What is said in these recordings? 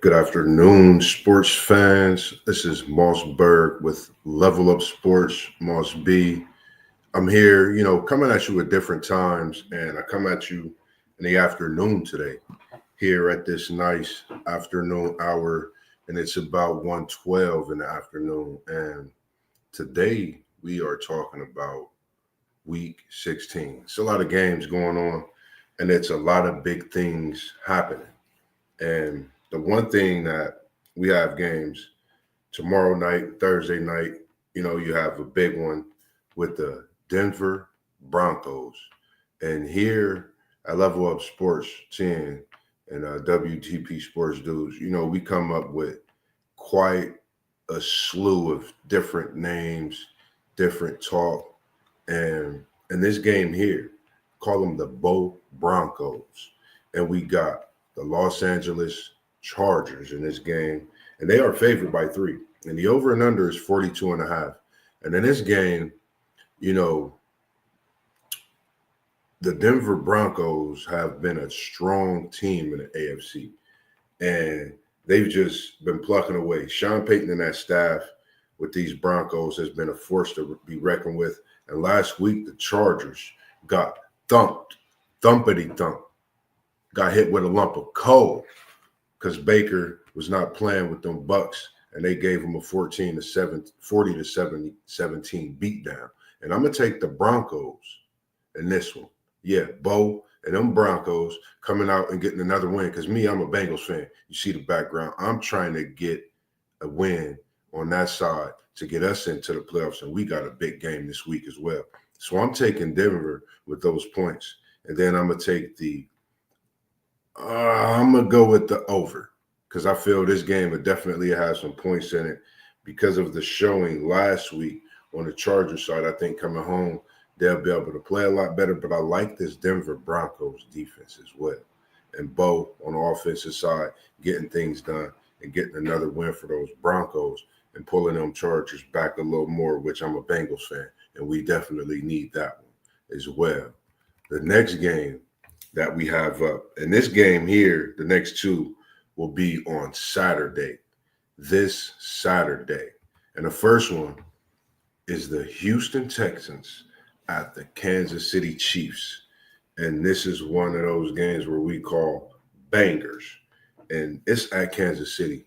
Good afternoon, sports fans. This is Moss Berg with Level Up Sports, Moss B. I'm here, coming at you at different times, and I come at you in the afternoon today, here at this nice afternoon hour, and it's about 1:12 in the afternoon. And today we are talking about week 16. It's a lot of games going on, and it's a lot of big things happening. And the one thing that we have games tomorrow night, Thursday night, you have a big one with the Denver Broncos. And here at Level Up Sports 10 and WTP Sports Dudes, we come up with quite a slew of different names, different talk. And in this game here, call them the Bo Broncos. And we got the Los Angeles Chargers in this game, and they are favored by 3. And the over and under is 42 and a half. And in this game, you know, the Denver Broncos have been a strong team in the AFC, and they've just been plucking away. Sean Payton and that staff with these Broncos has been a force to be reckoned with. And last week, the Chargers got thumped, thumpity thump, got hit with a lump of coal because Baker was not playing with them Bucks, and they gave him a 40 to 17 beatdown. And I'm gonna take the Broncos in this one. Yeah, Bo and them Broncos coming out and getting another win. Because me, I'm a Bengals fan. You see the background. I'm trying to get a win on that side to get us into the playoffs, and we got a big game this week as well. So I'm taking Denver with those points, and then I'm gonna take I'm gonna go with the over because I feel this game would definitely have some points in it because of the showing last week on the Chargers side. I think coming home they'll be able to play a lot better, but I like this Denver Broncos defense as well. And Bo on the offensive side getting things done and getting another win for those Broncos and pulling them Chargers back a little more, which I'm a Bengals fan, and we definitely need that one as well. The next game that we have up. And this game here, the next two, will be on Saturday, this Saturday. And the first one is the Houston Texans at the Kansas City Chiefs. And this is one of those games where we call bangers. And it's at Kansas City.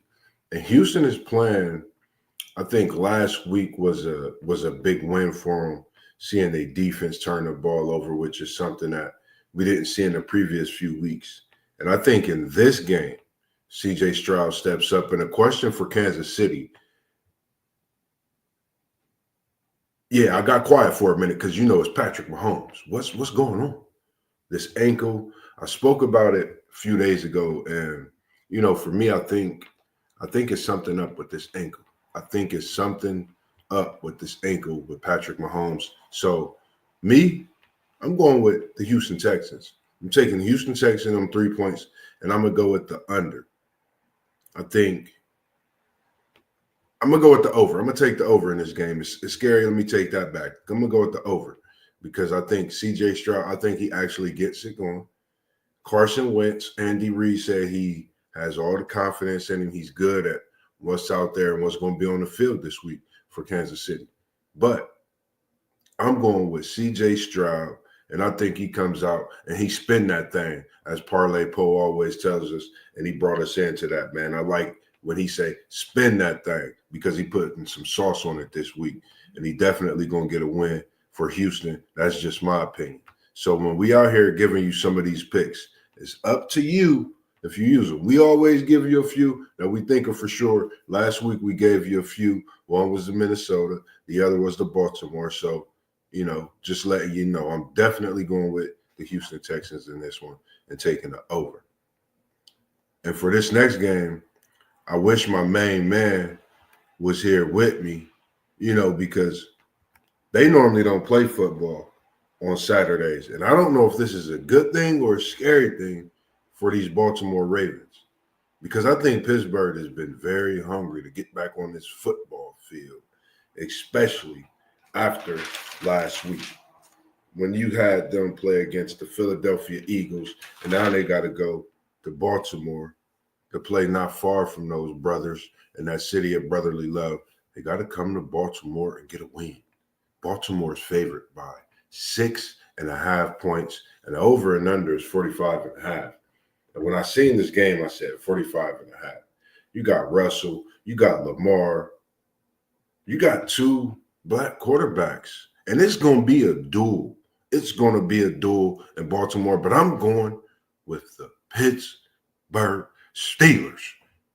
And Houston is playing, I think last week was a big win for them, seeing their defense turn the ball over, which is something that we didn't see in the previous few weeks. And I think in this game, CJ Stroud steps up. And a question for Kansas City. Yeah, I got quiet for a minute because it's Patrick Mahomes. What's going on? This ankle. I spoke about it a few days ago, and for me, I think it's something up with this ankle. I think it's something up with this ankle with Patrick Mahomes. So me, I'm going with the Houston Texans. I'm taking the Houston Texans on 3 points, and I'm going to go with the under. I think I'm going to go with the over. I'm going to take the over in this game. It's scary. Let me take that back. I'm going to go with the over because I think CJ Stroud, I think he actually gets it going. Carson Wentz, Andy Reid said he has all the confidence in him. He's good at what's out there and what's going to be on the field this week for Kansas City. But I'm going with CJ Stroud, and I think he comes out and he spin that thing, as Parlay Poe always tells us, and he brought us into that, man. I like when he say spin that thing because he putting some sauce on it this week, and he definitely going to get a win for Houston. That's just my opinion. So when we out here giving you some of these picks, it's up to you if you use them. We always give you a few that we think are for sure. Last week we gave you a few. One was the Minnesota, the other was the Baltimore. So just letting you know, I'm definitely going with the Houston Texans in this one and taking the over. And for this next game, I wish my main man was here with me, because they normally don't play football on Saturdays. And I don't know if this is a good thing or a scary thing for these Baltimore Ravens, because I think Pittsburgh has been very hungry to get back on this football field, especially after last week when you had them play against the Philadelphia Eagles, and now they got to go to Baltimore to play not far from those brothers in that city of brotherly love. They got to come to Baltimore and get a win. Baltimore's favored by 6.5 points, and the over and under is 45.5. And when I seen this game, I said 45.5. You got Russell, you got Lamar, you got two black quarterbacks, and it's going to be a duel. It's going to be a duel in Baltimore, but I'm going with the Pittsburgh Steelers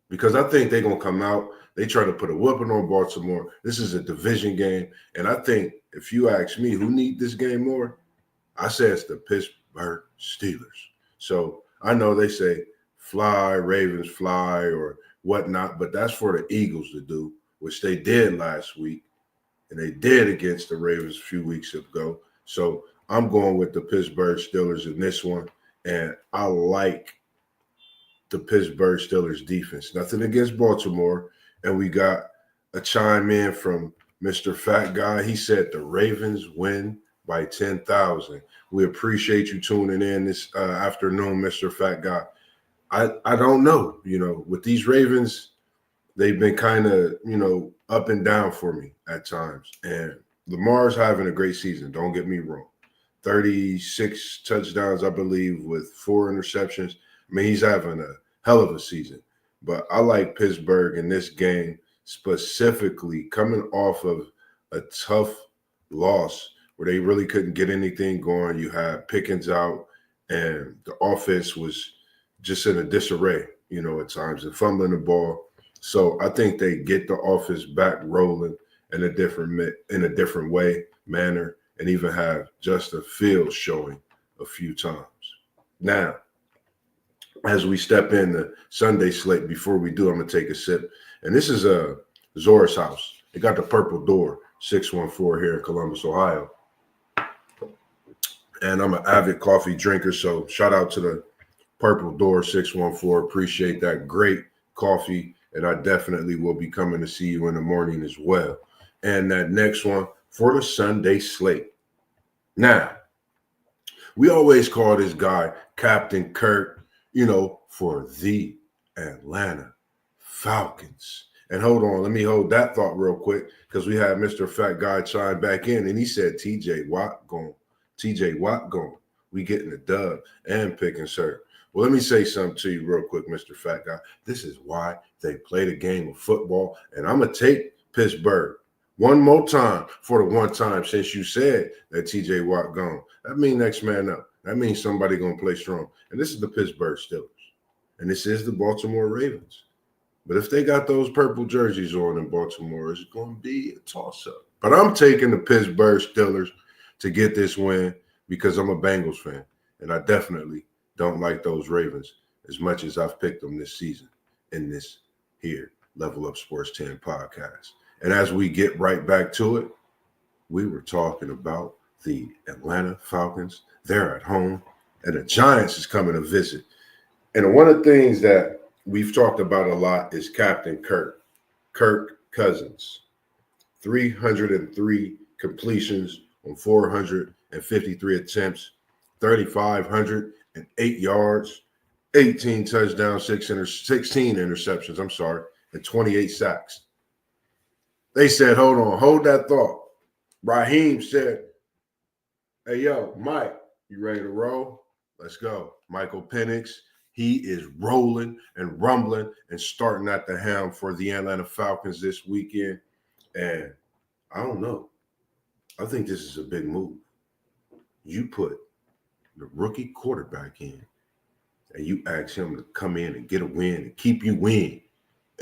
because I think they're going to come out. They try to put a whooping on Baltimore. This is a division game, and I think if you ask me who need this game more, I say it's the Pittsburgh Steelers. So I know they say fly, Ravens fly, or whatnot, but that's for the Eagles to do, which they did last week, and they did against the Ravens a few weeks ago. So I'm going with the Pittsburgh Steelers in this one, and I like the Pittsburgh Steelers defense. Nothing against Baltimore, and we got a chime in from Mr. Fat Guy. He said the Ravens win by 10,000. We appreciate you tuning in this afternoon, Mr. Fat Guy. I don't know, with these Ravens, they've been kind of, up and down for me at times. And Lamar's having a great season. Don't get me wrong. 36 touchdowns, I believe, with 4 interceptions. I mean, he's having a hell of a season. But I like Pittsburgh in this game, specifically coming off of a tough loss where they really couldn't get anything going. You had Pickens out, and the offense was just in a disarray, at times, and fumbling the ball. So I think they get the offense back rolling in a different manner, and even have Justin Fields showing a few times. Now, as we step in the Sunday slate, before we do, I'm going to take a sip. And this is Zora's house. They got the Purple Door, 614 here in Columbus, Ohio. And I'm an avid coffee drinker, so shout out to the Purple Door 614. Appreciate that great coffee, and I definitely will be coming to see you in the morning as well. And that next one for the Sunday slate. Now, we always call this guy Captain Kirk, for the Atlanta Falcons. And hold on, let me hold that thought real quick because we had Mr. Fat Guy chime back in, and he said TJ Watt gone. We getting the dub and picking sir. Well, let me say something to you real quick, Mr. Fat Guy. This is why they play the game of football, and I'm going to take Pittsburgh one more time for the one time since you said that TJ Watt gone. That means next man up. That means somebody going to play strong. And this is the Pittsburgh Steelers, and this is the Baltimore Ravens. But if they got those purple jerseys on in Baltimore, it's going to be a toss-up. But I'm taking the Pittsburgh Steelers to get this win because I'm a Bengals fan, and I definitely don't like those Ravens as much as I've picked them this season in this here Level Up Sports 10 podcast. And as we get right back to it, we were talking about the Atlanta Falcons. They're at home, and the Giants is coming to visit. And one of the things that we've talked about a lot is Captain Kirk Cousins. 303 completions on 453 attempts, 3,508 yards, 18 touchdowns, 16 interceptions, and 28 sacks. They said, hold that thought. Raheem said, hey, yo, Mike, you ready to roll? Let's go. Michael Penix, he is rolling and rumbling and starting at the helm for the Atlanta Falcons this weekend. And I don't know. I think this is a big move. You put the rookie quarterback in, and you ask him to come in and get a win and keep you in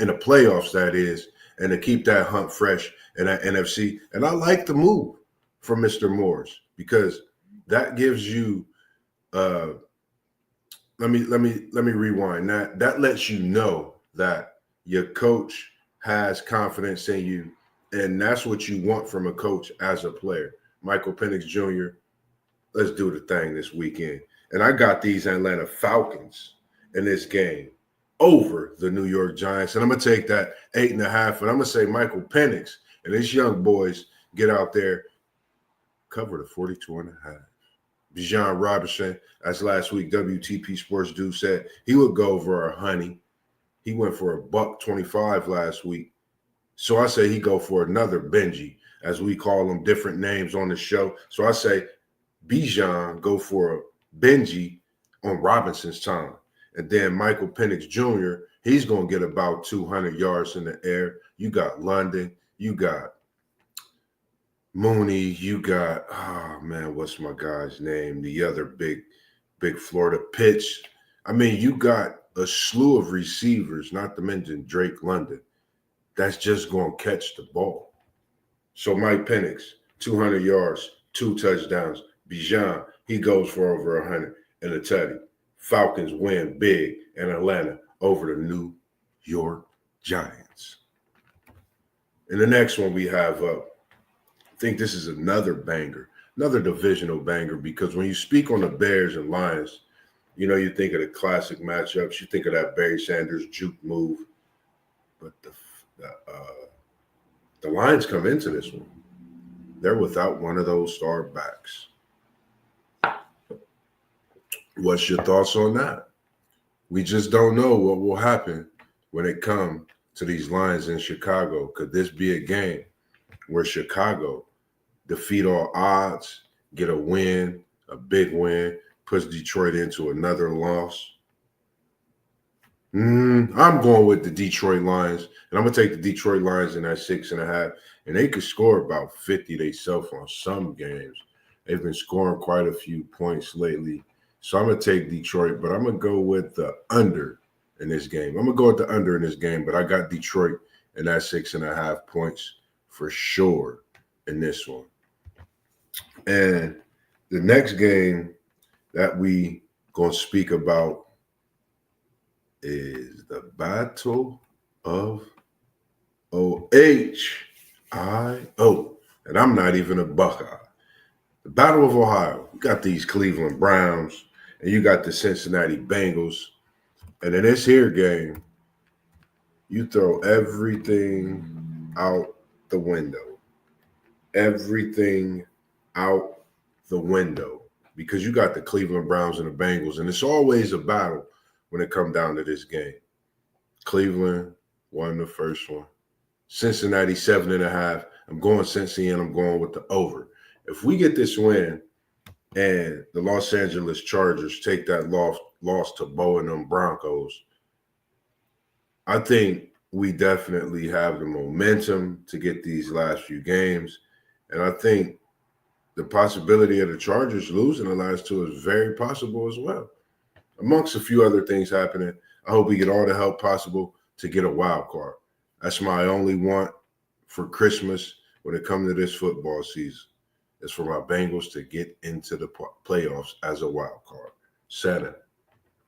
the playoffs, that is, and to keep that hunt fresh in that NFC. And I like the move from Mr. Morris because that gives you let me rewind. That lets you know that your coach has confidence in you, and that's what you want from a coach as a player. Michael Penix Jr., let's do the thing this weekend. And I got these Atlanta Falcons in this game over the New York Giants. And I'm going to take that 8.5, and I'm going to say Michael Penix and his young boys get out there, cover the 42.5. Bijan Robinson, as last week WTP Sports Dude said, he would go over a honey. He went for $1.25 last week. So I say he go for another Benji, as we call them different names on the show. So I say Bijan go for a Benji on Robinson's time. And then Michael Penix Jr., he's going to get about 200 yards in the air. You got London. You got Mooney. You got, oh, man, what's my guy's name? The other big Florida Pitch. I mean, you got a slew of receivers, not to mention Drake London, that's just going to catch the ball. So Mike Penix, 200 yards, 2 touchdowns. Bijan, he goes for over 100 and a tutty. Falcons win big in Atlanta over the New York Giants. And the next one we have up, I think this is another banger, another divisional banger, because when you speak on the Bears and Lions, you know, you think of the classic matchups. You think of that Barry Sanders juke move. But the Lions come into this one. They're without one of those star backs. What's your thoughts on that? We just don't know what will happen when it comes to these Lions in Chicago. Could this be a game where Chicago defeat all odds, get a win, a big win, puts Detroit into another loss? I'm going with the Detroit Lions, and I'm going to take the Detroit Lions in that 6.5, and they could score about 50 themselves on some games. They've been scoring quite a few points lately, so I'm going to take Detroit, but I'm going to go with the under in this game. I'm going to go with the under in this game, but I got Detroit in that 6.5 points for sure in this one. And the next game that we going to speak about is the Battle of Ohio. And I'm not even a Buckeye. The Battle of Ohio. You got these Cleveland Browns, and you got the Cincinnati Bengals. And in this here game, you throw everything out the window. Everything out the window. Because you got the Cleveland Browns and the Bengals, and it's always a battle when it comes down to this game. Cleveland won the first one. Cincinnati 7.5. I'm going Cincy, and I'm going with the over. If we get this win and the Los Angeles Chargers take that loss to Bo and them Broncos, I think we definitely have the momentum to get these last few games. And I think the possibility of the Chargers losing the last two is very possible as well. Amongst a few other things happening, I hope we get all the help possible to get a wild card. That's my only want for Christmas when it comes to this football season. It's for my Bengals to get into the playoffs as a wild card. Santa,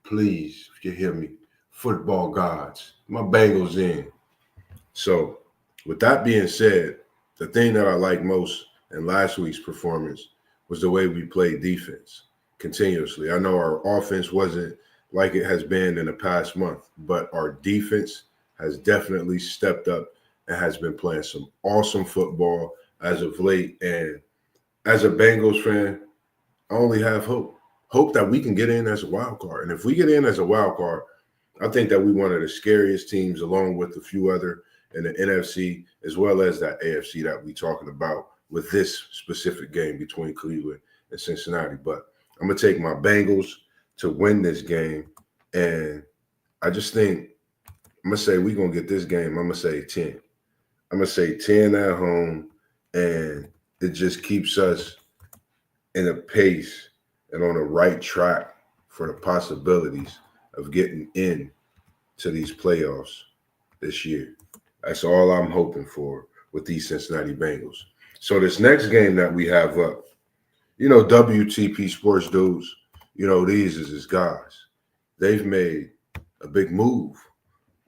please, if you hear me, football gods, my Bengals in. So with that being said, the thing that I like most in last week's performance was the way we played defense continuously. I know our offense wasn't like it has been in the past month, but our defense has definitely stepped up and has been playing some awesome football as of late. And as a Bengals fan, I only have hope that we can get in as a wild card. And if we get in as a wild card, I think that we're one of the scariest teams, along with a few other in the NFC, as well as that AFC that we're talking about with this specific game between Cleveland and Cincinnati. But I'm going to take my Bengals to win this game. And I just think I'm going to say we're going to get this game. I'm going to say 10. I'm going to say 10 at home. And it just keeps us in a pace and on the right track for the possibilities of getting in to these playoffs this year. That's all I'm hoping for with these Cincinnati Bengals. So this next game that we have up, you know, WTP Sports dudes, you know, these is his guys. They've made a big move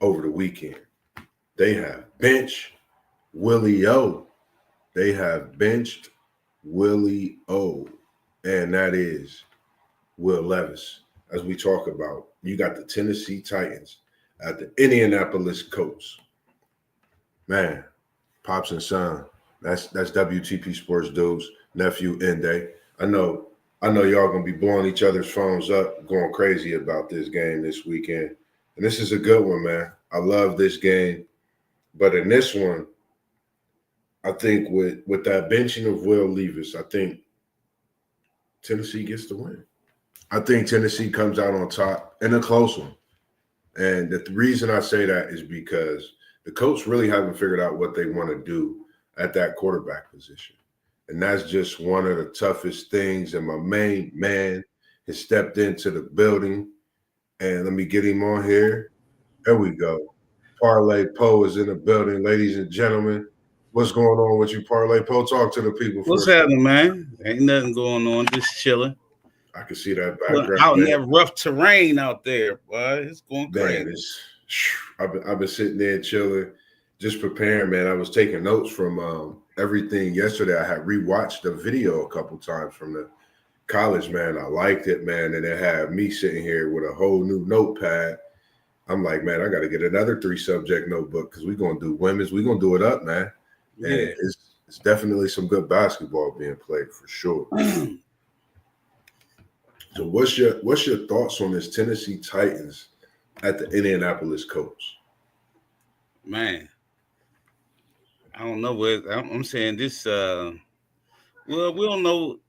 over the weekend. They have benched Willie O. They have benched Willie O. And that is Will Levis. As we talk about, you got the Tennessee Titans at the Indianapolis Colts. Man, Pops and Son. That's WTP Sports dudes, nephew Ende. I know y'all gonna be blowing each other's phones up, going crazy about this game this weekend. And this is a good one, man. I love this game. But in this one, I think with that benching of Will Levis, I think Tennessee gets the win. I think Tennessee comes out on top in a close one. And the reason I say that is because the coach really haven't figured out what they want to do at that quarterback position. And that's just one of the toughest things. And my main man has stepped into the building. And let me get him on here. There we go. Parlay Poe is in the building, ladies and gentlemen. What's going on with you, Parlay Poe? Talk to the people What's first. happening, man? Ain't nothing going on. Just chilling. I can see that Well, background. out in that rough terrain out there, boy. It's going crazy. Man, I've been sitting there chilling, just preparing, man. I was taking notes from everything yesterday. I had rewatched the video a couple times from the college, man. I liked it, man. And it had me sitting here with a whole new notepad. I'm like, man, I got to get another 3-subject notebook because we're going to do women's. We're going to do it up, man. And Yeah. it's definitely some good basketball being played for sure. So what's your thoughts on this Tennessee Titans at the Indianapolis Colts? Man, I don't know what I'm saying. This, well, we don't know.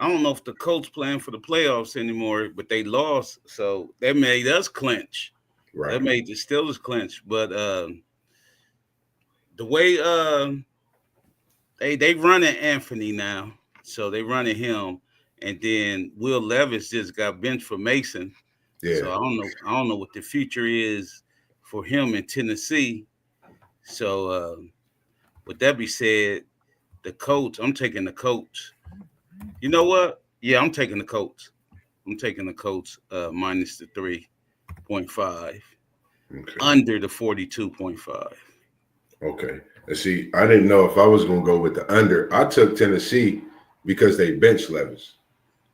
I don't know if the Colts playing for the playoffs anymore, but they lost, so that made us clinch. Right. That made the Steelers clinch. But the way they running Anthony now, so they running him, and then Will Levis just got benched for Mason. Yeah. So I don't know what the future is for him in Tennessee. So with that be said, the Colts, I'm taking the Colts. You know what? Yeah, I'm taking the Colts. I'm taking the Colts minus the 3.5, Okay. under the 42.5. Okay. And see, I didn't know if I was going to go with the under. I took Tennessee because they benched Levis.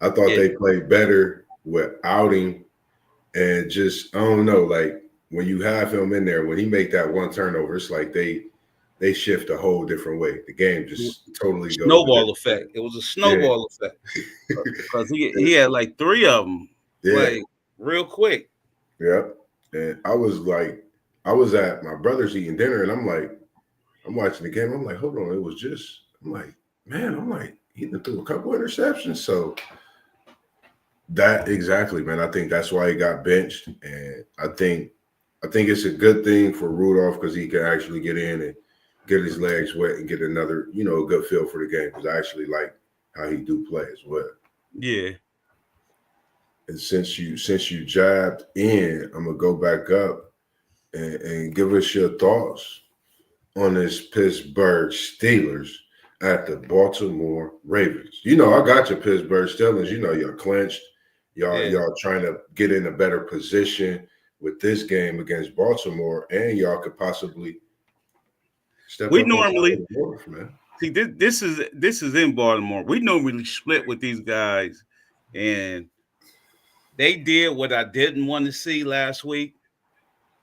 I thought they played better without him, and just I don't know, like when you have him in there, when he make that one turnover, it's like they shift a whole different way. The game just totally goes. Snowball effect. It was a snowball effect because he had like 3 of them, like real quick. Yep. And I was at my brother's eating dinner, and I'm watching the game. I'm like, hold on, I'm like, he threw a couple interceptions. So that exactly, man. I think that's why he got benched, and I think it's a good thing for Rudolph because he can actually get in and get his legs wet and get another, a good feel for the game because I actually like how he do play as well. Yeah. And since you jabbed in, I'm gonna go back up and give us your thoughts on this Pittsburgh Steelers at the Baltimore Ravens. I got your Pittsburgh Steelers. You're clinched. Y'all trying to get in a better position with this game against Baltimore, and y'all could possibly step we up normally north, man. See this is in Baltimore. We normally split with these guys, and they did what I didn't want to see last week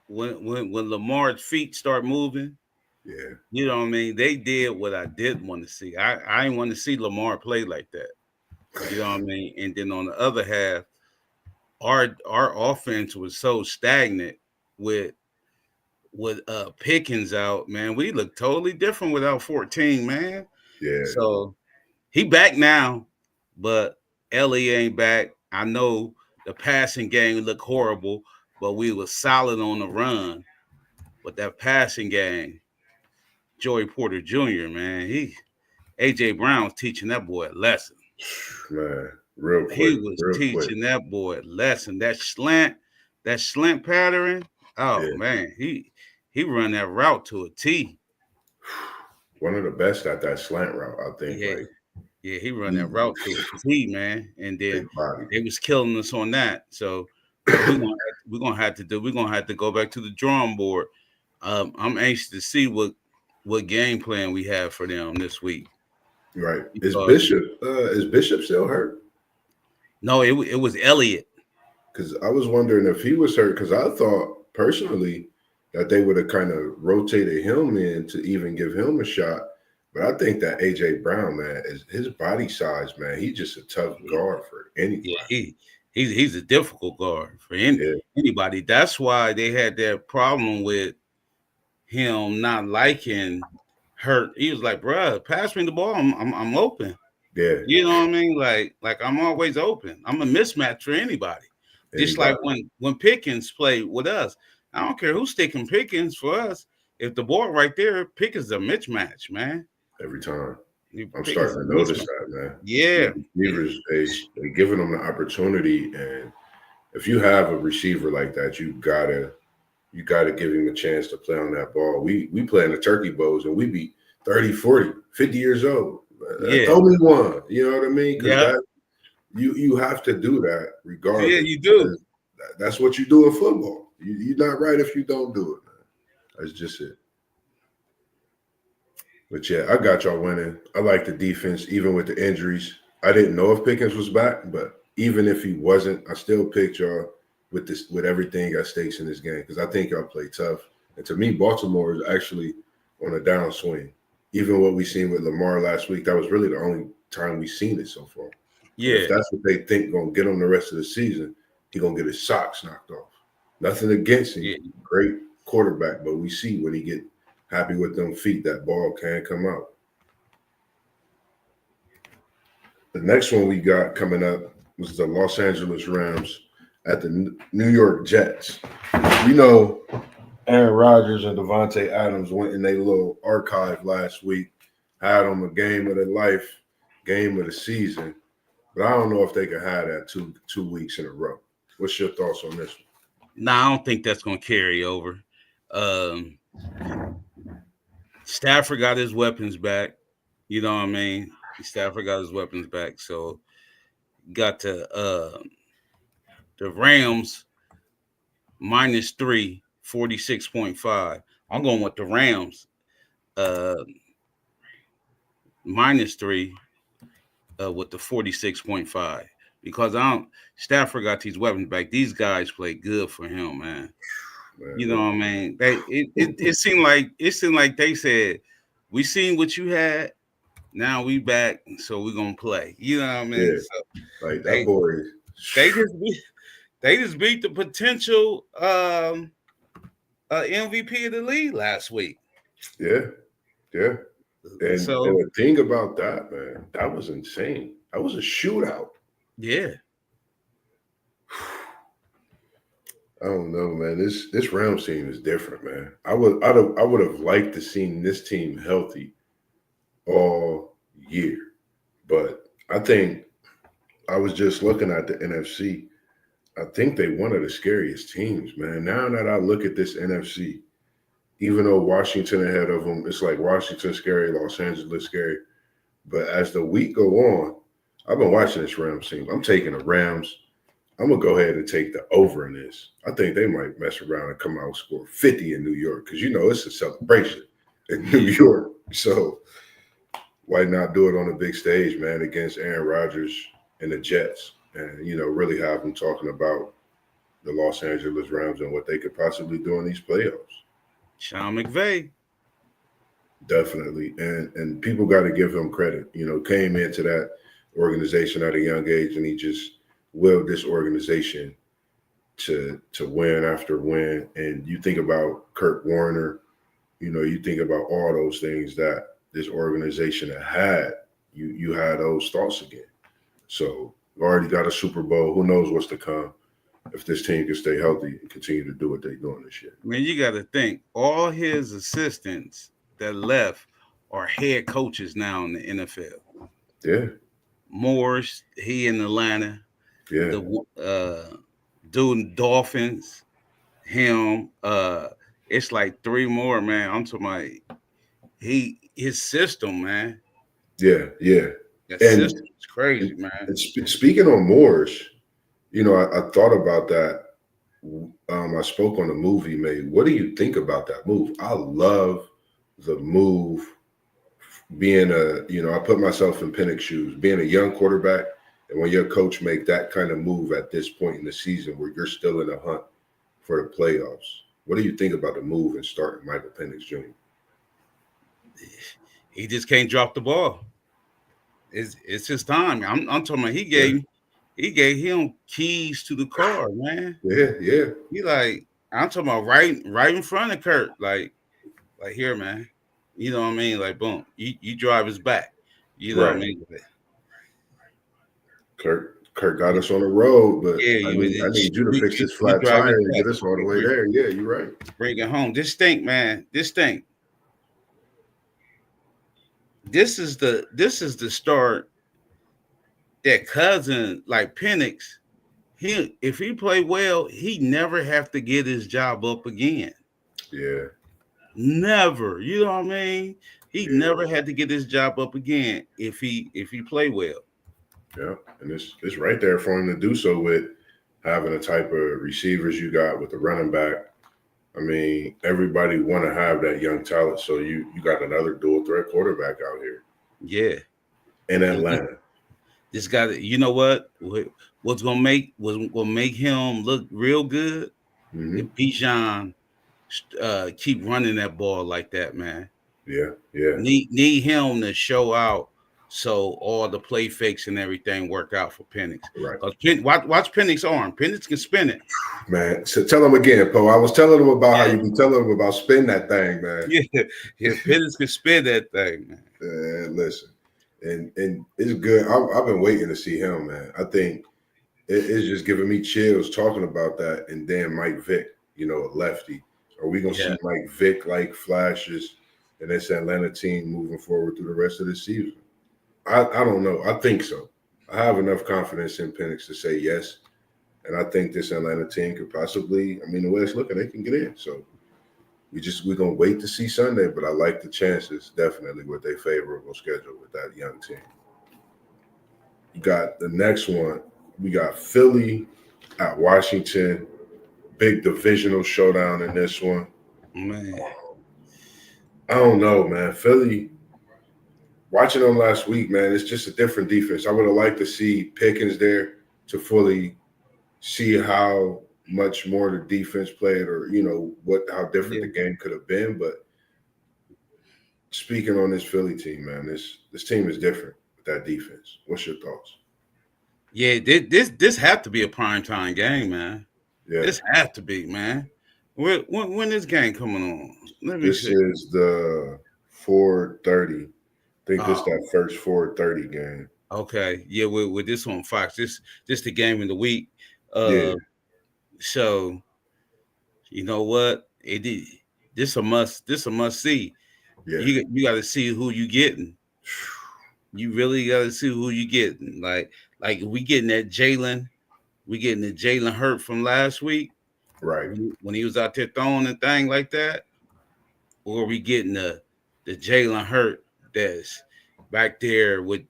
when Lamar's feet start moving. Yeah. You know what I mean? They did what I didn't want to see. I didn't want to see Lamar play like that. You know what I mean? And then on the other half, our offense was so stagnant with Pickens out, man. We look totally different without 14, man. Yeah. So he back now, but Ellie ain't back. I know the passing game looked horrible, but we was solid on the run. But that passing game, Joey Porter Jr., man, AJ Brown was teaching that boy a lesson. Man, real quick. He was teaching that boy a lesson. That slant pattern. Oh man, he run that route to a T. One of the best at that slant route, I think. Yeah, he run that route to a T, man. And then they was killing us on that. So we're gonna have to go back to the drawing board. I'm anxious to see what game plan we have for them this week. Right. Is Bishop still hurt? No, it was Elliott. Because I was wondering if he was hurt, because I thought personally that they would have kind of rotated him in to even give him a shot. But I think that AJ Brown, man, is his body size, man. He's just a tough guard for anybody. Yeah, He's a difficult guard for anybody. That's why they had that problem with him not liking Hurt. He was like, "Bruh, pass me the ball. I'm open." Yeah. You know what I mean? Like I'm always open. I'm a mismatch for anybody. Just like when Pickens played with us. I don't care who's sticking Pickens for us. If the ball right there, Pickens a mismatch, man. Every time. I'm Pickens starting to notice that, man. Yeah. Receivers, they giving them the opportunity, and if you have a receiver like that, you gotta give him a chance to play on that ball. We play in the turkey bowls and we be 30, 40, 50 years old. Yeah. Throw me one. You know what I mean? Because Yeah. you have to do that regardless. Yeah, you do. That's what you do in football. You're not right if you don't do it, man. That's just it. But yeah, I got y'all winning. I like the defense, even with the injuries. I didn't know if Pickens was back, but even if he wasn't, I still picked y'all with everything at stakes in this game because I think y'all play tough. And to me, Baltimore is actually on a downswing. Even what we seen with Lamar last week, that was really the only time we've seen it so far. Yeah. But if that's what they think gonna get him the rest of the season, he gonna get his socks knocked off. Nothing against him. Yeah. Great quarterback, but we see when he get happy with them feet, that ball can come out. The next one we got coming up was the Los Angeles Rams at the New York Jets. We know Aaron Rodgers and Devontae Adams went in their little archive last week, had them a game of their life, game of the season. But I don't know if they can have that two weeks in a row. What's your thoughts on this one? Nah, I don't think that's going to carry over. Stafford got his weapons back. You know what I mean? Stafford got his weapons back. So got to the Rams -3, 46.5. I'm going with the Rams -3 with the 46.5 because Stafford got these weapons back. These guys play good for him, man. You know what I mean? It seemed like they said, we seen what you had. Now we back, so we're gonna play. You know what I mean? Yeah. So like that boy. They just beat the potential MVP of the league last week. Yeah. And the thing about that, man, that was insane. That was a shootout. Yeah. I don't know, man. This Rams team is different, man. I would have liked to seen this team healthy all year, but I think I was just looking at the NFC. I think they one of the scariest teams, man. Now that I look at this NFC, even though Washington ahead of them, it's like Washington scary, Los Angeles scary. But as the week go on, I've been watching this Rams team. I'm taking the Rams. I'm going to go ahead and take the over in this. I think they might mess around and come out and score 50 in New York because, it's a celebration in New York. So why not do it on a big stage, man, against Aaron Rodgers and the Jets and, really have them talking about the Los Angeles Rams and what they could possibly do in these playoffs. Sean McVay. Definitely. And people got to give him credit. Came into that organization at a young age and he just willed this organization to win after win. And you think about Kurt Warner, you think about all those things that this organization had. You had those thoughts again. So already got a Super Bowl. Who knows what's to come if this team can stay healthy and continue to do what they're doing this year. Man, you got to think all his assistants that left are head coaches now in the NFL. Yeah. Morris, he in Atlanta. Yeah. The dude Dolphins, him. It's like 3 more, man. I'm talking about his system, man. Yeah. That system is crazy, man. And speaking on Morris, I thought about that. I spoke on the move he made. What do you think about that move? I love the move being I put myself in Penix's shoes, being a young quarterback. And when your coach make that kind of move at this point in the season where you're still in the hunt for the playoffs, what do you think about the move and starting Michael Penix Jr.? He just can't drop the ball. It's his time. I'm talking about he he gave him keys to the car, man. Yeah. He like, I'm talking about right in front of Kurt, like here, man. You know what I mean? Like, boom, you drive us back. You know what I Right. mean? Kurt got us on the road, but Yeah, I need you to fix this you flat drive us tire and back. get us all the way there. Yeah, you're right. Bring it home. This stink, man. This stink. This is the start that cousin like Penix. He if he play well, he never have to get his job up again. Yeah. Never. You know what I mean? He Yeah. never had to get his job up again if he play well. Yeah. And it's right there for him to do so with having the type of receivers you got with the running back. I mean, everybody want to have that young talent. So you got another dual threat quarterback out here. Yeah. In Atlanta. This guy, you know what? What's gonna make him look real good? Mm-hmm. If Bijan keep running that ball like that, man. Yeah. Need him to show out so all the play fakes and everything work out for Penix. Right. Watch Penix arm. Penix can spin it. Man, so tell him again, Poe. I was telling him about how you be telling him about spin that thing, man. Yeah, Penix can spin that thing, man. Listen, and it's good. I've been waiting to see him, man. I think it's just giving me chills talking about that. And then Mike Vick, you know, a lefty. Are we gonna see Mike Vick like flashes in this Atlanta team moving forward through the rest of the season? I don't know. I think so. I have enough confidence in Penix to say yes. And I think this Atlanta team could possibly, I mean, the way it's looking, they can get in. So we're going to wait to see Sunday, but I like the chances definitely with a favorable schedule with that young team. You got the next one. We got Philly at Washington. Big divisional showdown in this one. Man. I don't know, man. Philly, watching them last week, man, it's just a different defense. I would have liked to see Pickens there to fully see how much more the defense played, or you know how different the game could have been. But speaking on this Philly team, man, this team is different with that defense. What's your thoughts? Yeah, this had to be a primetime game, man. Yeah, this had to be, man. When this game coming on? This is the 4:30. I think this that first 4:30 game. Okay, yeah, with this on Fox, this the game of the week. So you know what? This a must see. Yeah. You got to see who you getting. You really got to see who you getting. Like we getting that Jalen, we getting the Jalen Hurt from last week, right? When he was out there throwing a thing like that, or we getting the Jalen Hurt that's back there with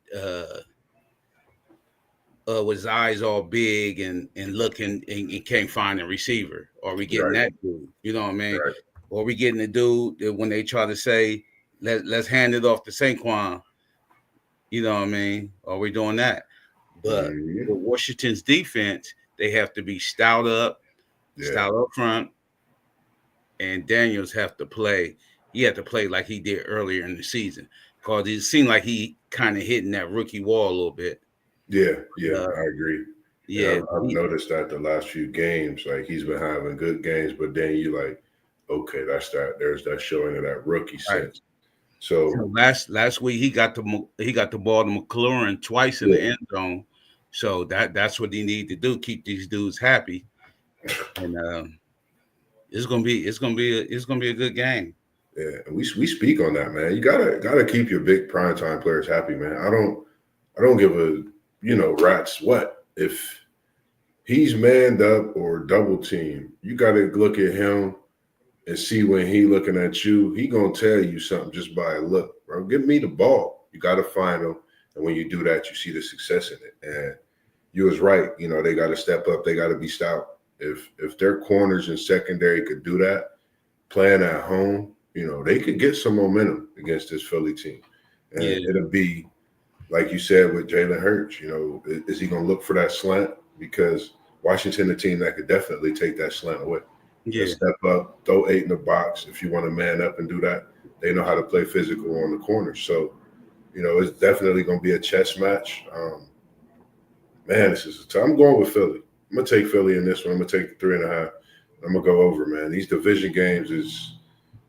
his eyes all big and looking and can't find a receiver. Or we getting that dude, you know what I mean? Right. Or we getting the dude that when they try to say, let's hand it off to Saquon, you know what I mean? Are we doing that? But with Washington's defense, they have to be stout up front, and Daniels have to play. He had to play like he did earlier in the season, because it seemed like he kind of hitting that rookie wall a little bit. Yeah, I agree. Yeah, I've noticed that the last few games, like he's been having good games, but then you like, okay, that's that. There's that showing of that rookie sense. So last week he got the ball to McLaurin twice in the end zone. So that's what he need to do, keep these dudes happy, and it's gonna be a good game. Yeah, and we speak on that, man. You gotta keep your big primetime players happy, man. I don't give a rat's what if he's manned up or double team. You gotta look at him and see when he looking at you. He gonna tell you something just by a look, bro. Give me the ball. You gotta find him, and when you do that, you see the success in it. And you was right. They got to step up. They got to be stout. If their corners and secondary could do that, playing at home, they could get some momentum against this Philly team. And it'll be, like you said, with Jalen Hurts, is he going to look for that slant? Because Washington, a team that could definitely take that slant away. Yeah. Step up, throw 8 in the box. If you want to man up and do that, they know how to play physical on the corner. So, it's definitely going to be a chess match. Man, this is a tough. I'm going with Philly. I'm gonna take Philly in this one. I'm gonna take the 3.5. I'm gonna go over, man. These division games is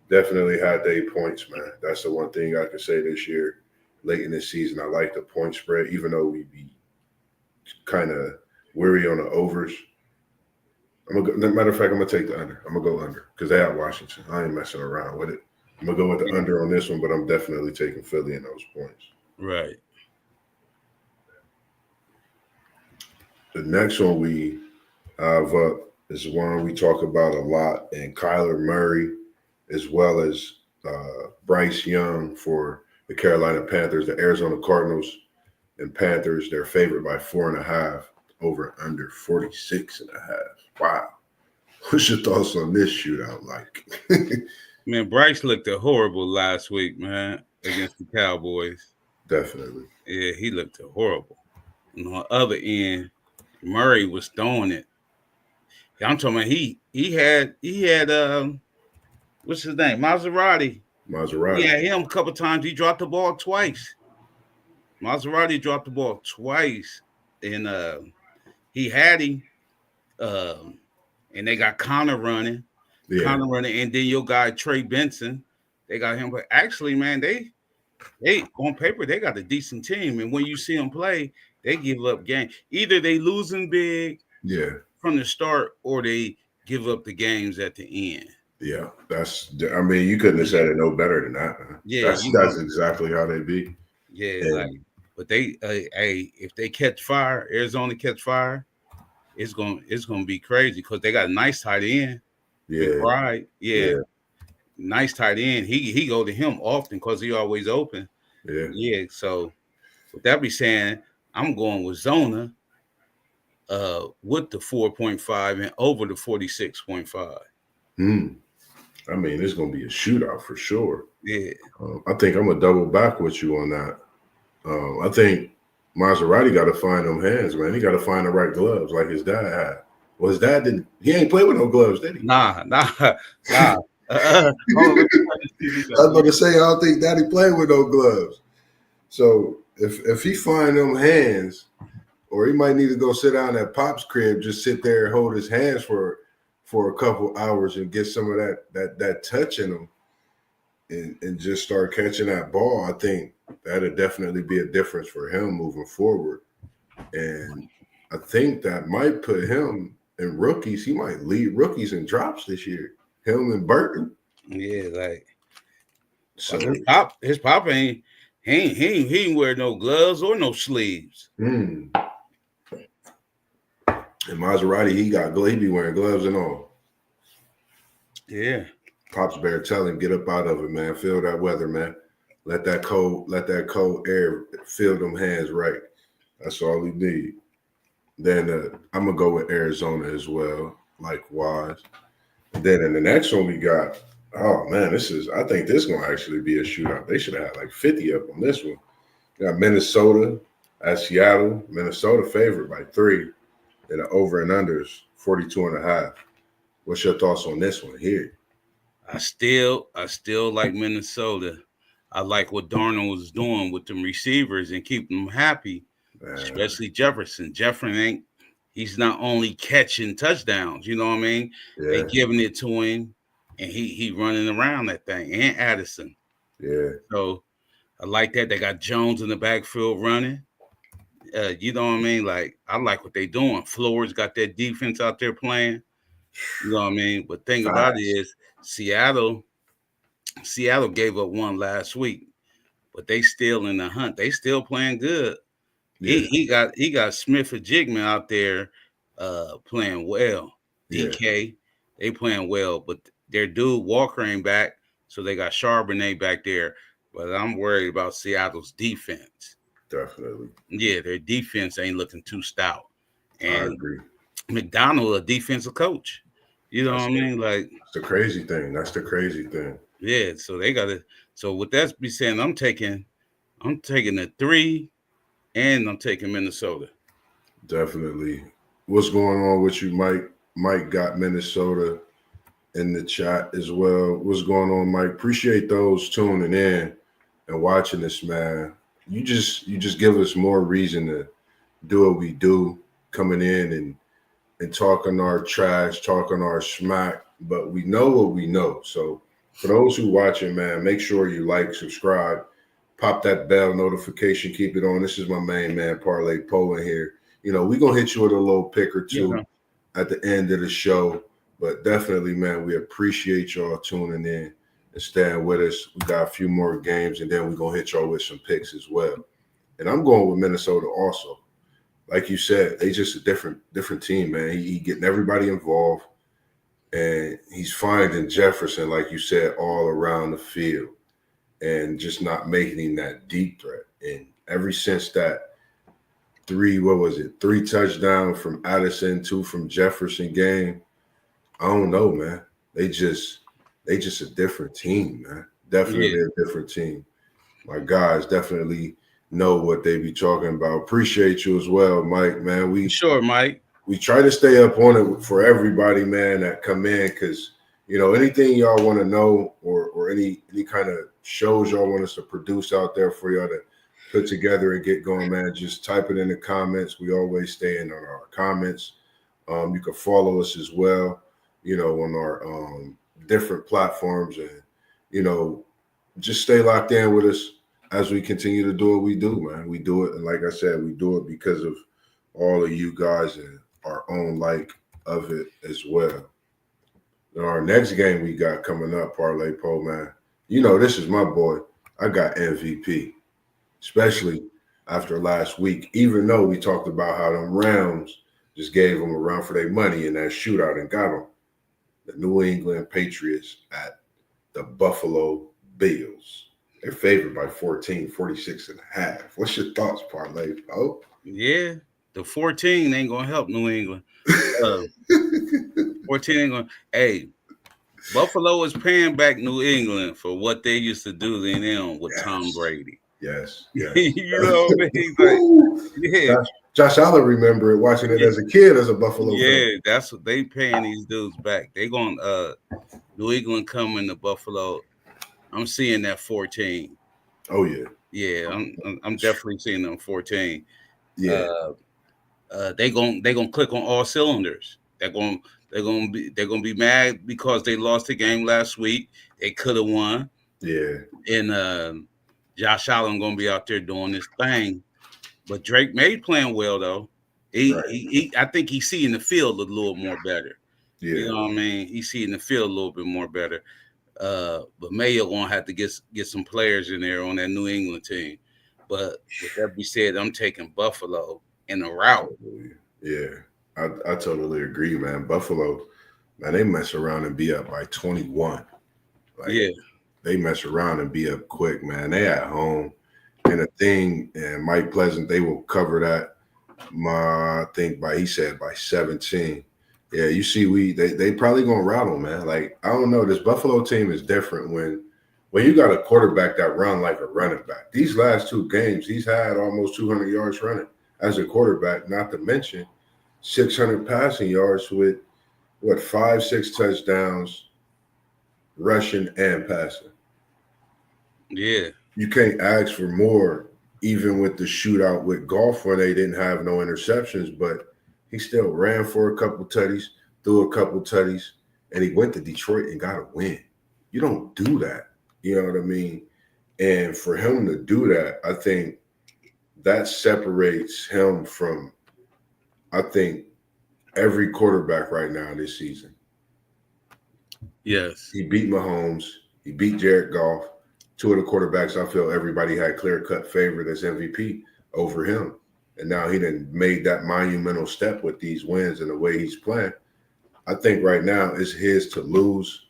definitely high day points, man. That's the one thing I can say this year, late in this season. I like the point spread, even though we be kind of weary on the overs. Matter of fact, I'm gonna take the under. I'm gonna go under because they have Washington. I ain't messing around with it. I'm gonna go with the under on this one, but I'm definitely taking Philly in those points. Right. The next one we have up is one we talk about a lot, and Kyler Murray, as well as Bryce Young for the Carolina Panthers. The Arizona Cardinals and Panthers, they're favored by 4.5 over under 46.5. Wow. What's your thoughts on this shootout like? Man, Bryce looked horrible last week, man, against the Cowboys. Definitely. Yeah, he looked horrible. And on the other end, Murray was throwing it. I'm talking about he had what's his name? Maserati. Yeah, him a couple times. He dropped the ball twice. Maserati dropped the ball twice. And he had him. And they got Connor running. Yeah. Connor running, and then your guy Trey Benson. They got him. But actually, man, they on paper, they got a decent team. And when you see them play, they give up game. Either they losing big from the start, or they give up the games at the end. Yeah, you couldn't have said it no better than that, man. Yeah, that's exactly how they be. Yeah, but they if they catch fire, Arizona catch fire, it's gonna be crazy because they got a nice tight end. Yeah, right. Yeah. Nice tight end. He go to him often because he always open. Yeah. So with that be saying, I'm going with Zona with the 4.5 and over the 46.5. I mean, it's gonna be a shootout for sure. Yeah. I think I'm gonna double back with you on that. I think Maserati got to find them hands, man. He got to find the right gloves like his dad had. Well, his dad didn't. He ain't play with no gloves, did he? Nah. I was about to say, I don't think Daddy played with no gloves. So if he find them hands, or he might need to go sit down at Pop's crib, just sit there and hold his hands for a couple hours and get some of that touch in him, and just start catching that ball. I think that'll definitely be a difference for him moving forward. And I think that might put him in rookies. He might lead rookies in drops this year. Him and Burton. Yeah, like so his pop ain't he ain't wear no gloves or no sleeves. And Maserati, he be wearing gloves and all. Yeah. Pops better tell him, get up out of it, man. Feel that weather, man. Let that cold air fill them hands right. That's all we need. Then I'm gonna go with Arizona as well, likewise. And then in the next one we got, oh man, I think this is gonna actually be a shootout. They should have had like 50 up on this one. Got Minnesota at Seattle. Minnesota favored by 3. And the over and unders 42.5. What's your thoughts on this one here? I still like Minnesota. I like what Darnold was doing with them receivers and keeping them happy, especially Jefferson. He's not only catching touchdowns, you know what I mean? Yeah. They giving it to him, and he running around that thing, and Addison. Yeah. So I like that. They got Jones in the backfield running. You know what I mean? Like, I like what they doing. Flores got that defense out there playing. You know what I mean? But thing about it is Seattle gave up one last week, but they still in the hunt. They still playing good. Yeah. He got Smith-Njigba out there playing well. DK, they playing well, but their dude Walker ain't back, so they got Charbonnet back there. But I'm worried about Seattle's defense. Definitely. Yeah, their defense ain't looking too stout. And I agree. McDonald, a defensive coach. You know what I mean? Like, it's the crazy thing. That's the crazy thing. Yeah, so they got to. So with that be saying, I'm taking the 3, and I'm taking Minnesota. Definitely. What's going on with you, Mike? Mike got Minnesota in the chat as well. What's going on, Mike? Appreciate those tuning in and watching this, man. You just give us more reason do what we do, coming in and talking our trash, talking our smack, but we know what we know. So for those who watching, man, make sure you like, subscribe, pop that bell notification, keep it on. This is my main man, Parlay Poe in here. You know, we're gonna hit you with a little pick or two at the end of the show. But definitely, man, we appreciate y'all tuning in and staying with us. We got a few more games, and then we're gonna hit y'all with some picks as well. And I'm going with Minnesota also. Like you said, they just a different team, man. He getting everybody involved, and he's finding Jefferson, like you said, all around the field, and just not making him that deep threat. And ever since that three touchdown from Addison, 2 from Jefferson game, I don't know, man. They just a different team, man. Definitely a different team. My guys definitely know what they be talking about. Appreciate you as well, Mike, man. Mike. We try to stay up on it for everybody, man, that come in, because you know, anything y'all want to know or any kind of shows y'all want us to produce out there for y'all to put together and get going, man, just type it in the comments. We always stay in on our comments. You can follow us as well, you know, on our different platforms, and you know, just stay locked in with us as we continue to do what we do, man. We do it, and like I said, we do it because of all of you guys and our own like of it as well. Now, our next game we got coming up, Parlay Poe, man. You know, this is my boy. I got MVP, especially after last week, even though we talked about how them Rams just gave them a run for their money in that shootout and got them. The New England Patriots at the Buffalo Bills. They're favored by 14, 46.5. What's your thoughts, Parlay Poe? Yeah, the 14 ain't going to help New England. 14 ain't going to. Hey, Buffalo is paying back New England for what they used to do to them with Tom Brady. Yes. You know what I mean? Like, Josh Allen remember it, watching it as a kid as a Buffalo fan. Yeah, that's what they paying these dudes back. They going New England coming to Buffalo. I'm seeing that 14. Oh yeah. Yeah, I'm definitely seeing them 14. Yeah. They gonna click on all cylinders. They're gonna be mad because they lost the game last week. They could have won. Yeah. And Josh Allen gonna be out there doing this thing. But Drake May playing well though. I think he's seeing the field a little more better. Yeah. You know what I mean? He's seeing the field a little bit more better. But Mayo gonna have to get some players in there on that New England team. But with that being said, I'm taking Buffalo in a route. Yeah, I totally agree, man. Buffalo, man, they mess around and be up by 21. Like, yeah, they mess around and be up quick, man. They at home, and a thing, and Mike Pleasant, they will cover that. I think by 17. Yeah, you see, they probably gonna rattle, man. Like, I don't know, this Buffalo team is different when you got a quarterback that run like a running back. These last 2 games, he's had almost 200 yards running as a quarterback, not to mention 600 passing yards with 5-6 touchdowns, rushing and passing. Yeah, you can't ask for more, even with the shootout with Goff where they didn't have no interceptions, but he still ran for a couple tutties, threw a couple tutties, and he went to Detroit and got a win. You don't do that. You know what I mean? And for him to do that, I think that separates him from, I think, every quarterback right now this season. Yes. He beat Mahomes. He beat Jared Goff. 2 of the quarterbacks I feel everybody had clear-cut favorite as MVP over him. And now he done made that monumental step with these wins and the way he's playing. I think right now it's his to lose.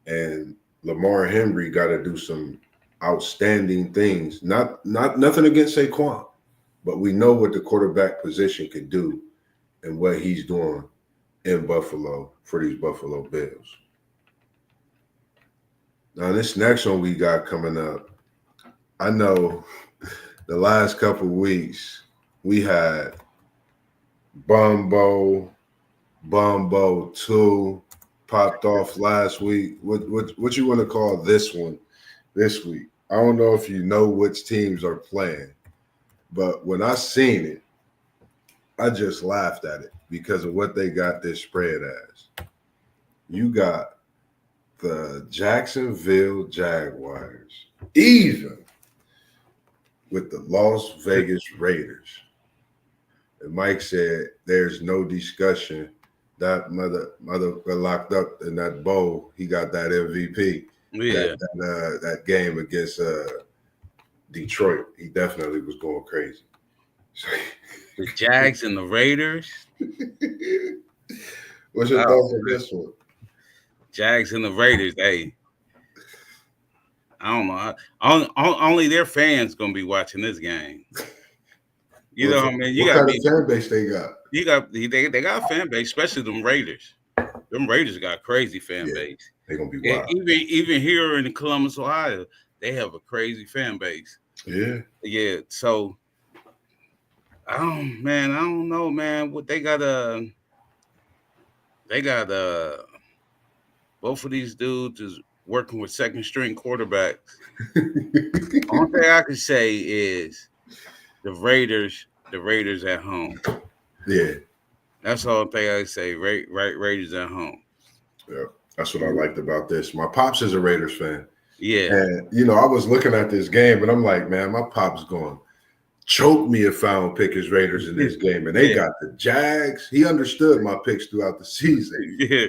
And Lamar Henry got to do some outstanding things. Nothing against Saquon, but we know what the quarterback position could do and what he's doing in Buffalo for these Buffalo Bills. Now, this next one we got coming up, I know the last couple of weeks we had Bumbo 2 popped off last week. What you want to call this one this week? I don't know if you know which teams are playing, but when I seen it, I just laughed at it because of what they got this spread as. You got the Jacksonville Jaguars, even with the Las Vegas Raiders. And Mike said there's no discussion. That mother got locked up in that bowl. He got that MVP. Yeah. That game against Detroit. He definitely was going crazy. The Jags and the Raiders. What's your thoughts on this one? Jags and the Raiders. Hey, I don't know. Only their fans gonna be watching this game. You know what I mean? What kind of fan base they got? They got a fan base, especially them Raiders. Them Raiders got a crazy fan base. They're gonna be wild. Even here in Columbus, Ohio, they have a crazy fan base. Yeah. So I don't know, man. What they got both of these dudes is working with second string quarterbacks. Only thing I can say is the Raiders at home. Yeah. That's all thing I can say. Raiders at home. Yeah. That's what I liked about this. My pops is a Raiders fan. Yeah. And I was looking at this game and I'm like, man, my pop's going to choke me if I don't pick his Raiders in this game. And they got the Jags. He understood my picks throughout the season. Yeah.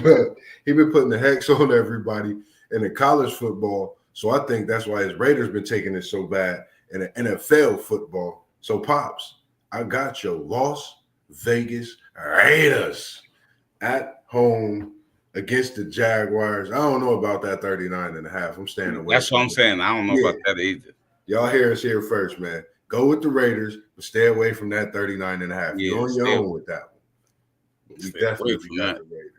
But he been putting the hex on everybody in the college football. So I think that's why his Raiders been taking it so bad in the NFL football. So Pops, I got your Las Vegas Raiders at home against the Jaguars. I don't know about that 39.5. I'm staying away. That's what I'm saying. I don't know about that either. Y'all hear us here first, man. Go with the Raiders, but stay away from that 39.5. Yeah, You're on your own with that one. You definitely got the Raiders.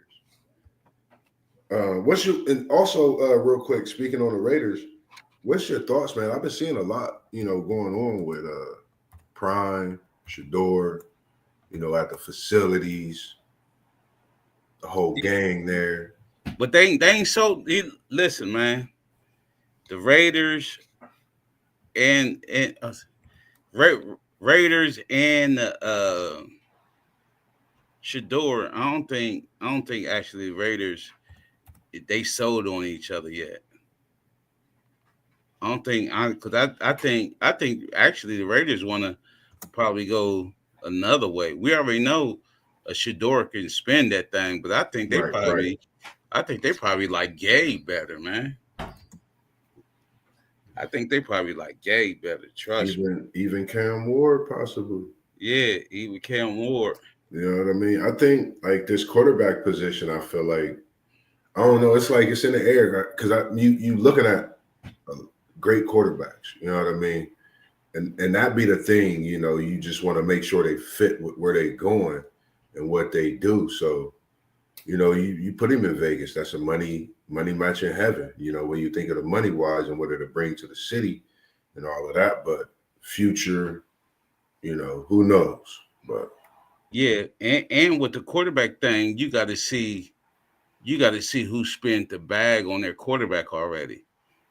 And also real quick, speaking on the Raiders, what's your thoughts, man? I've been seeing a lot, going on with Prime, Shador, at the facilities, the whole gang there. But they ain't so. Listen, man, the Raiders and Raiders and Shador. I don't think actually Raiders they sold on each other yet. I don't think because I think actually the Raiders want to probably go another way. We already know a Shador can spin that thing, but I think they probably like Gabe better, man. I think they probably like Gabe better. Trust me. Even Cam Ward, possibly. Yeah, even Cam Ward. You know what I mean? I think like this quarterback position, I feel like I don't know. It's like it's in the air because you looking at great quarterbacks. You know what I mean? And that be the thing. You just want to make sure they fit with where they going and what they do. So, you put him in Vegas. That's a money match in heaven. When you think of the money wise and what it'll bring to the city and all of that. But future, who knows? But yeah, and with the quarterback thing, you got to see who spent the bag on their quarterback already,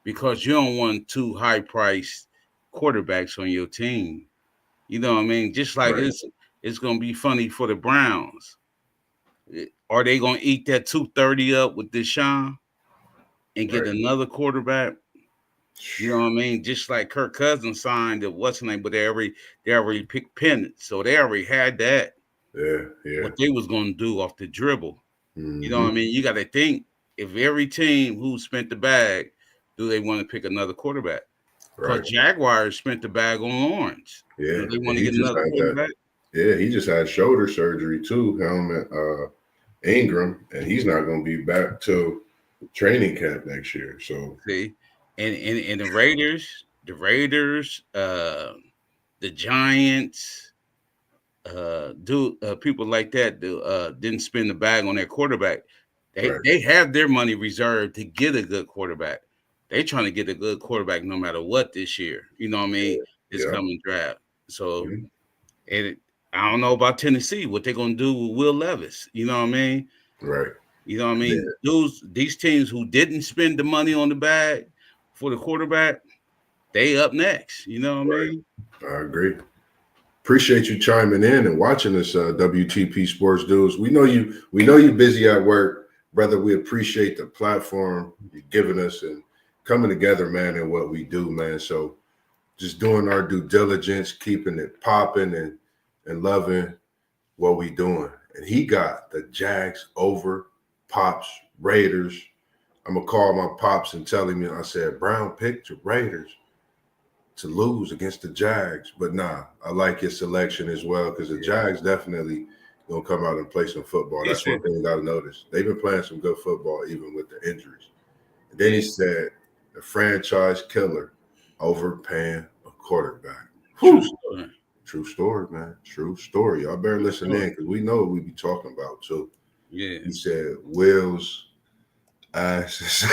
because you don't want too high priced quarterbacks on your team. You know what I mean? Just like it's gonna be funny for the Browns. Are they gonna eat that 230 up with Deshaun and get another quarterback? You know what I mean? Just like Kirk Cousins signed it, what's the name? But they already picked Penn, so they already had that. Yeah. What they was gonna do off the dribble. Mm-hmm. You know what I mean? You got to think, if every team who spent the bag, do they want to pick another quarterback? Because Jaguars spent the bag on Lawrence. Yeah. Do they want to get another quarterback? Yeah, he just had shoulder surgery too, Ingram, and he's not going to be back till training camp next year. So see, and the Raiders, the Giants, people like that didn't spend the bag on their quarterback. They have their money reserved to get a good quarterback. They trying to get a good quarterback no matter what this year. You know what I mean? This coming draft. So, and I don't know about Tennessee, what they're gonna do with Will Levis. You know what I mean? Right. You know what I mean? These teams who didn't spend the money on the bag for the quarterback, they up next. You know what I mean? I agree. Appreciate you chiming in and watching this WTP Sports Dudes. We know you busy at work, brother. We appreciate the platform you're giving us and coming together, man, in what we do, man. So just doing our due diligence, keeping it popping and loving what we doing. And he got the Jags over Pops Raiders. I'm gonna call my pops and tell him, I said, Brown picked the Raiders to lose against the Jags. But nah, I like his selection as well because the Jags definitely gonna come out and play some football. That's one thing you gotta notice. They've been playing some good football even with the injuries. And then he said the franchise killer overpaying a quarterback. True story. True story, man. True story. Y'all better listen in because we know what we be talking about too. Yeah. He said Will's ass.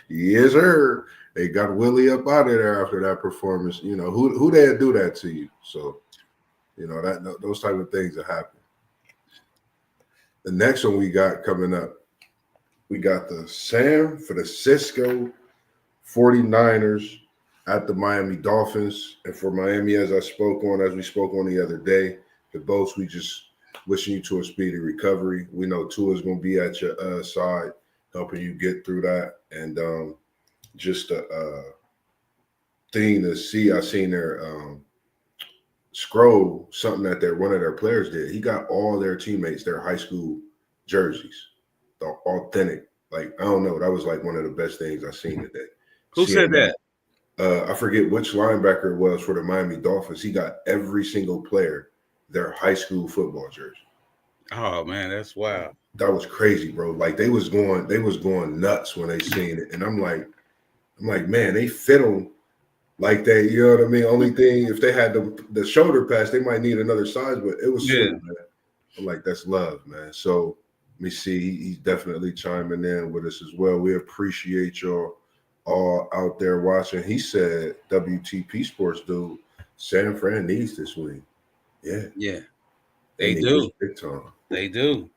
Yes, sir. They got Willie up out of there after that performance. You know, who they'd do that to you? So, you know, those type of things that happen. The next one we got coming up, we got the San Francisco 49ers at the Miami Dolphins. And for Miami, as we spoke on the other day, the boats, we just wishing you to a speedy recovery. We know Tua is going to be at your side, helping you get through that. And just a thing to see, I seen their scroll something that one of their players did. He got all their teammates their high school jerseys, the authentic. Like, I don't know, that was like one of the best things I seen today. Who said that? I forget which linebacker it was for the Miami Dolphins. He got every single player their high school football jersey. Oh man, that's wild. That was crazy, bro. Like they was going nuts when they seen it. And I'm like, man, they fit them like that. You know what I mean? Only thing, if they had the shoulder pads, they might need another size, but it was sweet, man. I'm like, that's love, man. So let me see. He's definitely chiming in with us as well. We appreciate y'all all out there watching. He said, WTP Sports Dude, San Fran needs this win. Yeah. Yeah. They do. Big time. They do.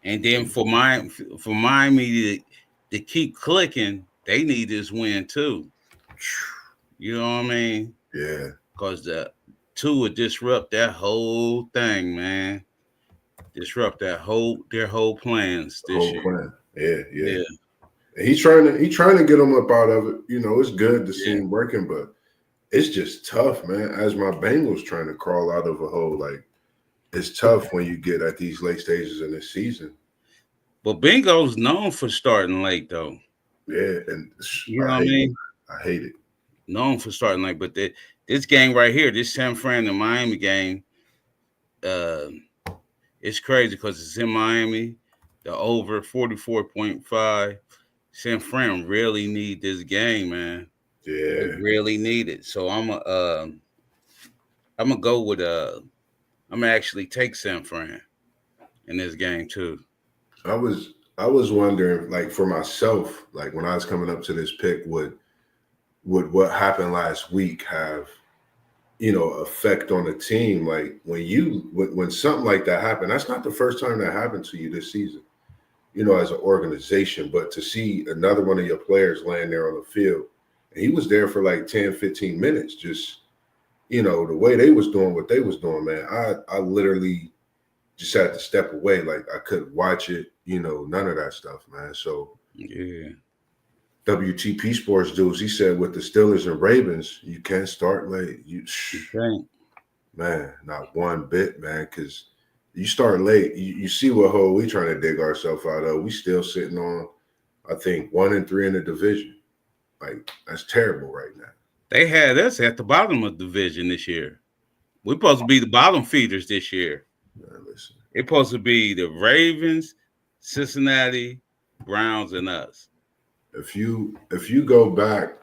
And then for Miami to keep clicking, they need this win too. You know what I mean? Yeah. Because the two would disrupt that whole thing, man. Disrupt their whole plans this year. Yeah. And he's trying to get them up out of it. You know, it's good to see him working, but it's just tough, man. As my Bengals trying to crawl out of a hole, like it's tough when you get at these late stages in this season. But Bengals known for starting late, though. Yeah, and you know what I mean? I hate it. Known for starting late, but this game right here, this San Fran and Miami game, it's crazy because it's in Miami. The over 44.5. San Fran really need this game, man. Yeah, they really need it. So I'm gonna go with I'm gonna actually take San Fran in this game too. I was wondering, like for myself, like when I was coming up to this pick, would what happened last week have, effect on the team? Like when something like that happened, that's not the first time that happened to you this season, as an organization, but to see another one of your players laying there on the field, and he was there for like 10, 15 minutes, just, the way they was doing what they was doing, man, I literally just had to step away. Like I couldn't watch it, none of that stuff, man. So yeah. WTP Sports Dudes, he said with the Steelers and Ravens, you can't start late. You can't. Man, not one bit, man, because you start late, you see what hole we trying to dig ourselves out of. We still sitting on, I think, 1-3 in the division. Like, that's terrible right now. They had us at the bottom of the division this year. We're supposed to be the bottom feeders this year. Man, listen. It's supposed to be the Ravens, Cincinnati, Browns, and us. If we go back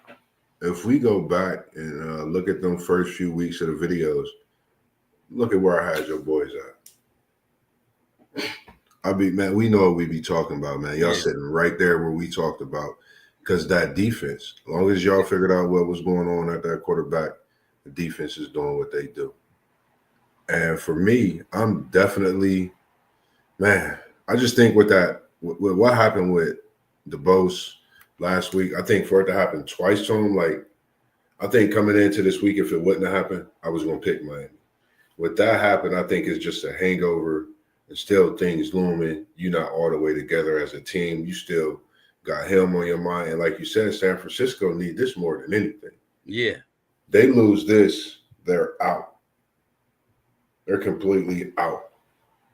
and look at them first few weeks of the videos, look at where I had your boys at. Man, we know what we be talking about, man. Y'all sitting right there where we talked about, because that defense, as long as y'all figured out what was going on at that quarterback, the defense is doing what they do. And for me, I'm definitely, man, I just think with what happened with DeBose last week, I think for it to happen twice to him, like, I think coming into this week, if it wouldn't have happened, I was going to pick Miami. With that happen, I think it's just a hangover and still things looming. You're not all the way together as a team. You still got him on your mind. And like you said, San Francisco need this more than anything. Yeah. They lose this, they're out. They're completely out.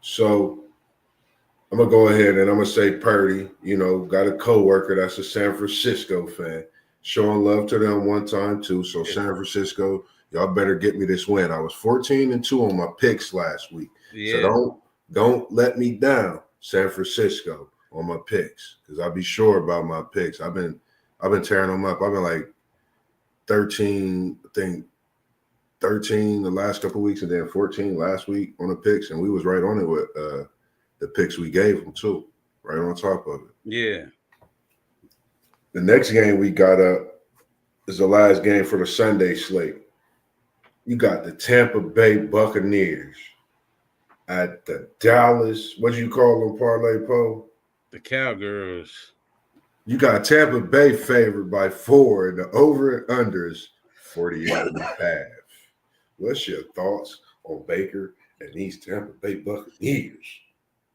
So I'm going to go ahead and I'm going to say Purdy, got a coworker that's a San Francisco fan. Showing love to them one time too. So San Francisco, y'all better get me this win. I was 14-2 on my picks last week. Yeah. So don't let me down, San Francisco, on my picks. Because I'll be sure about my picks. I've been tearing them up. I've been like 13, I think 13 the last couple of weeks and then 14 last week on the picks. And we was right on it with the picks we gave them too. Right on top of it. Yeah. The next game we got up is the last game for the Sunday slate. You got the Tampa Bay Buccaneers at the Dallas, what do you call them, Parlay Poe? The Cowgirls. You got Tampa Bay favored by 4, and the over and unders 48.5. What's your thoughts on Baker and these Tampa Bay Buccaneers?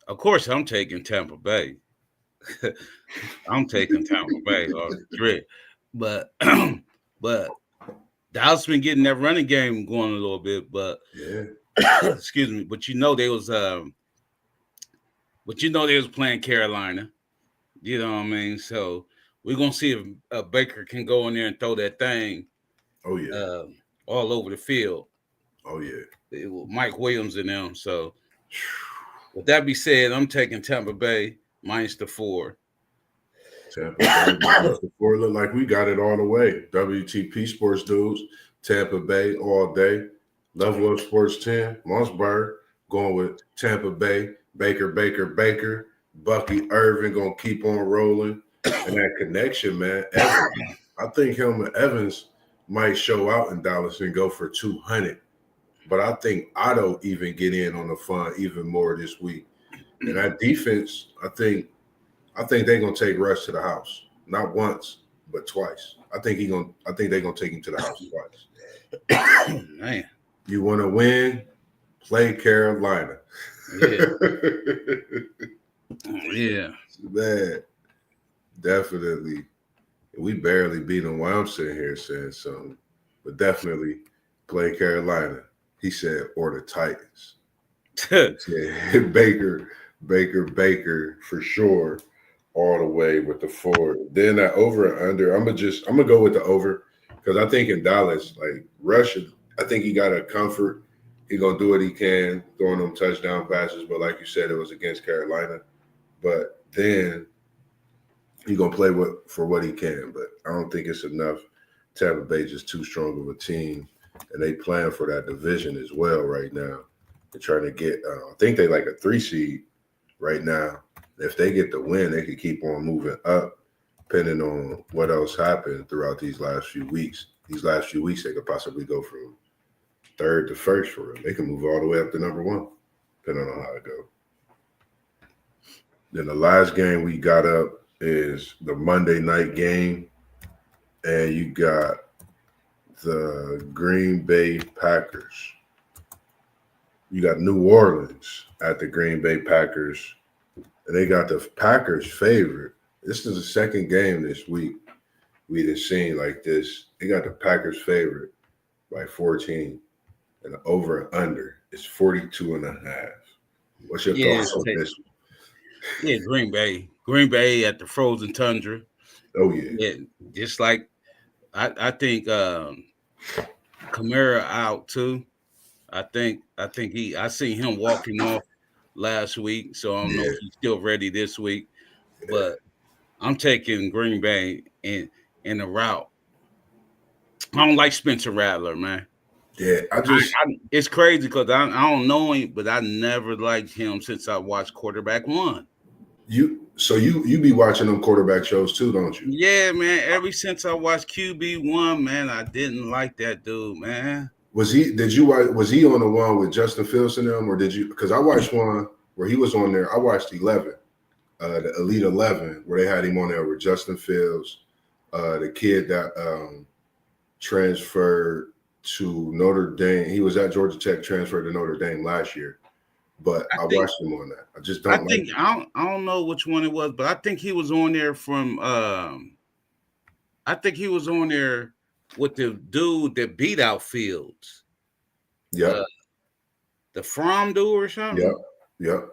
Of course, I'm taking Tampa Bay. I'm taking Tampa Bay or Madrid. But Dallas been getting that running game going a little bit, but yeah. Excuse me, but they was playing Carolina. You know what I mean? So we're gonna see if Baker can go in there and throw that thing. Oh yeah, all over the field. Oh yeah, Mike Williams and them. So with that be said, I'm taking Tampa Bay minus the 4. Tampa Bay minus the 4. Look like we got it all the way. WTP Sports dudes, Tampa Bay all day. Level Up Sports 10, Mossberg going with Tampa Bay. Baker. Bucky Irvin gonna keep on rolling. And that connection, man. Evans, I think him and Evans might show out in Dallas and go for 200. But I think Otto even get in on the fun even more this week. And that defense, I think they're gonna take Russ to the house. Not once, but twice. I think they're gonna take him to the house twice. Man. You want to win? Play Carolina. Yeah. Yeah. Man, definitely. We barely beat them while I'm sitting here saying something. But definitely play Carolina. He said, or the Titans. Yeah, Baker for sure. All the way with the 4. Then that over and under. I'm gonna go with the over because I think in Dallas, like Rush, I think he got a comfort. He gonna do what he can, throwing them touchdown passes. But like you said, it was against Carolina. But then he gonna play for what he can. But I don't think it's enough. Tampa Bay just too strong of a team, and they playing for that division as well right now. They're trying to get. I think they like a 3 seed right now. If they get the win, they could keep on moving up, depending on what else happened throughout these last few weeks. These last few weeks, they could possibly go from 3rd to 1st for them. They can move all the way up to number 1, depending on how it goes. Then the last game we got up is the Monday night game, and you got the Green Bay Packers. You got New Orleans at the Green Bay Packers. And they got the Packers favorite. This is the second game this week we done seen like this. They got the Packers favorite by 14. And the over and under is 42.5. What's your thoughts on this one? Yeah, Green Bay. Green Bay at the frozen tundra. Oh, yeah. Just like I think Kamara out too. I seen him walking off last week, so I don't know if he's still ready this week. But I'm taking Green Bay in the route. I don't like Spencer Rattler, man. Yeah, it's crazy because I don't know him, but I never liked him since I watched Quarterback One. You be watching them quarterback shows too, don't you? Yeah, man. Ever since I watched QB1, man, I didn't like that dude, man. Was he on the one with Justin Fields and them, or did you? Because I watched one where he was on there. I watched 11, the Elite 11, where they had him on there with Justin Fields, the kid that transferred to Notre Dame. He was at Georgia Tech, transferred to Notre Dame last year. But I watched him on that. I just don't like I don't know which one it was, but I think he was on there from I think he was on there with the dude that beat out Fields. Yeah. The Fromm dude or something. Yep.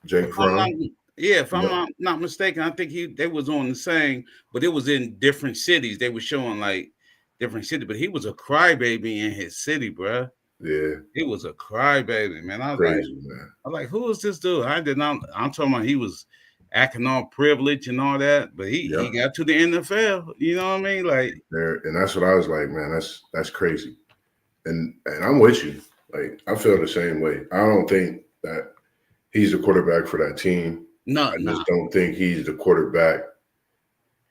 Jake Fromm. If I'm not mistaken, I think they was on the same, but it was in different cities. They were showing like different cities, but he was a crybaby in his city, bro. Yeah, he was a crybaby, man. I was crazy, man. I'm like, who is this dude? I did not. I'm talking about he was acting all privileged and all that, but he got to the NFL. You know what I mean? Like, and that's what I was like, man. That's crazy. And I'm with you. Like, I feel the same way. I don't think that he's the quarterback for that team. I just don't think he's the quarterback,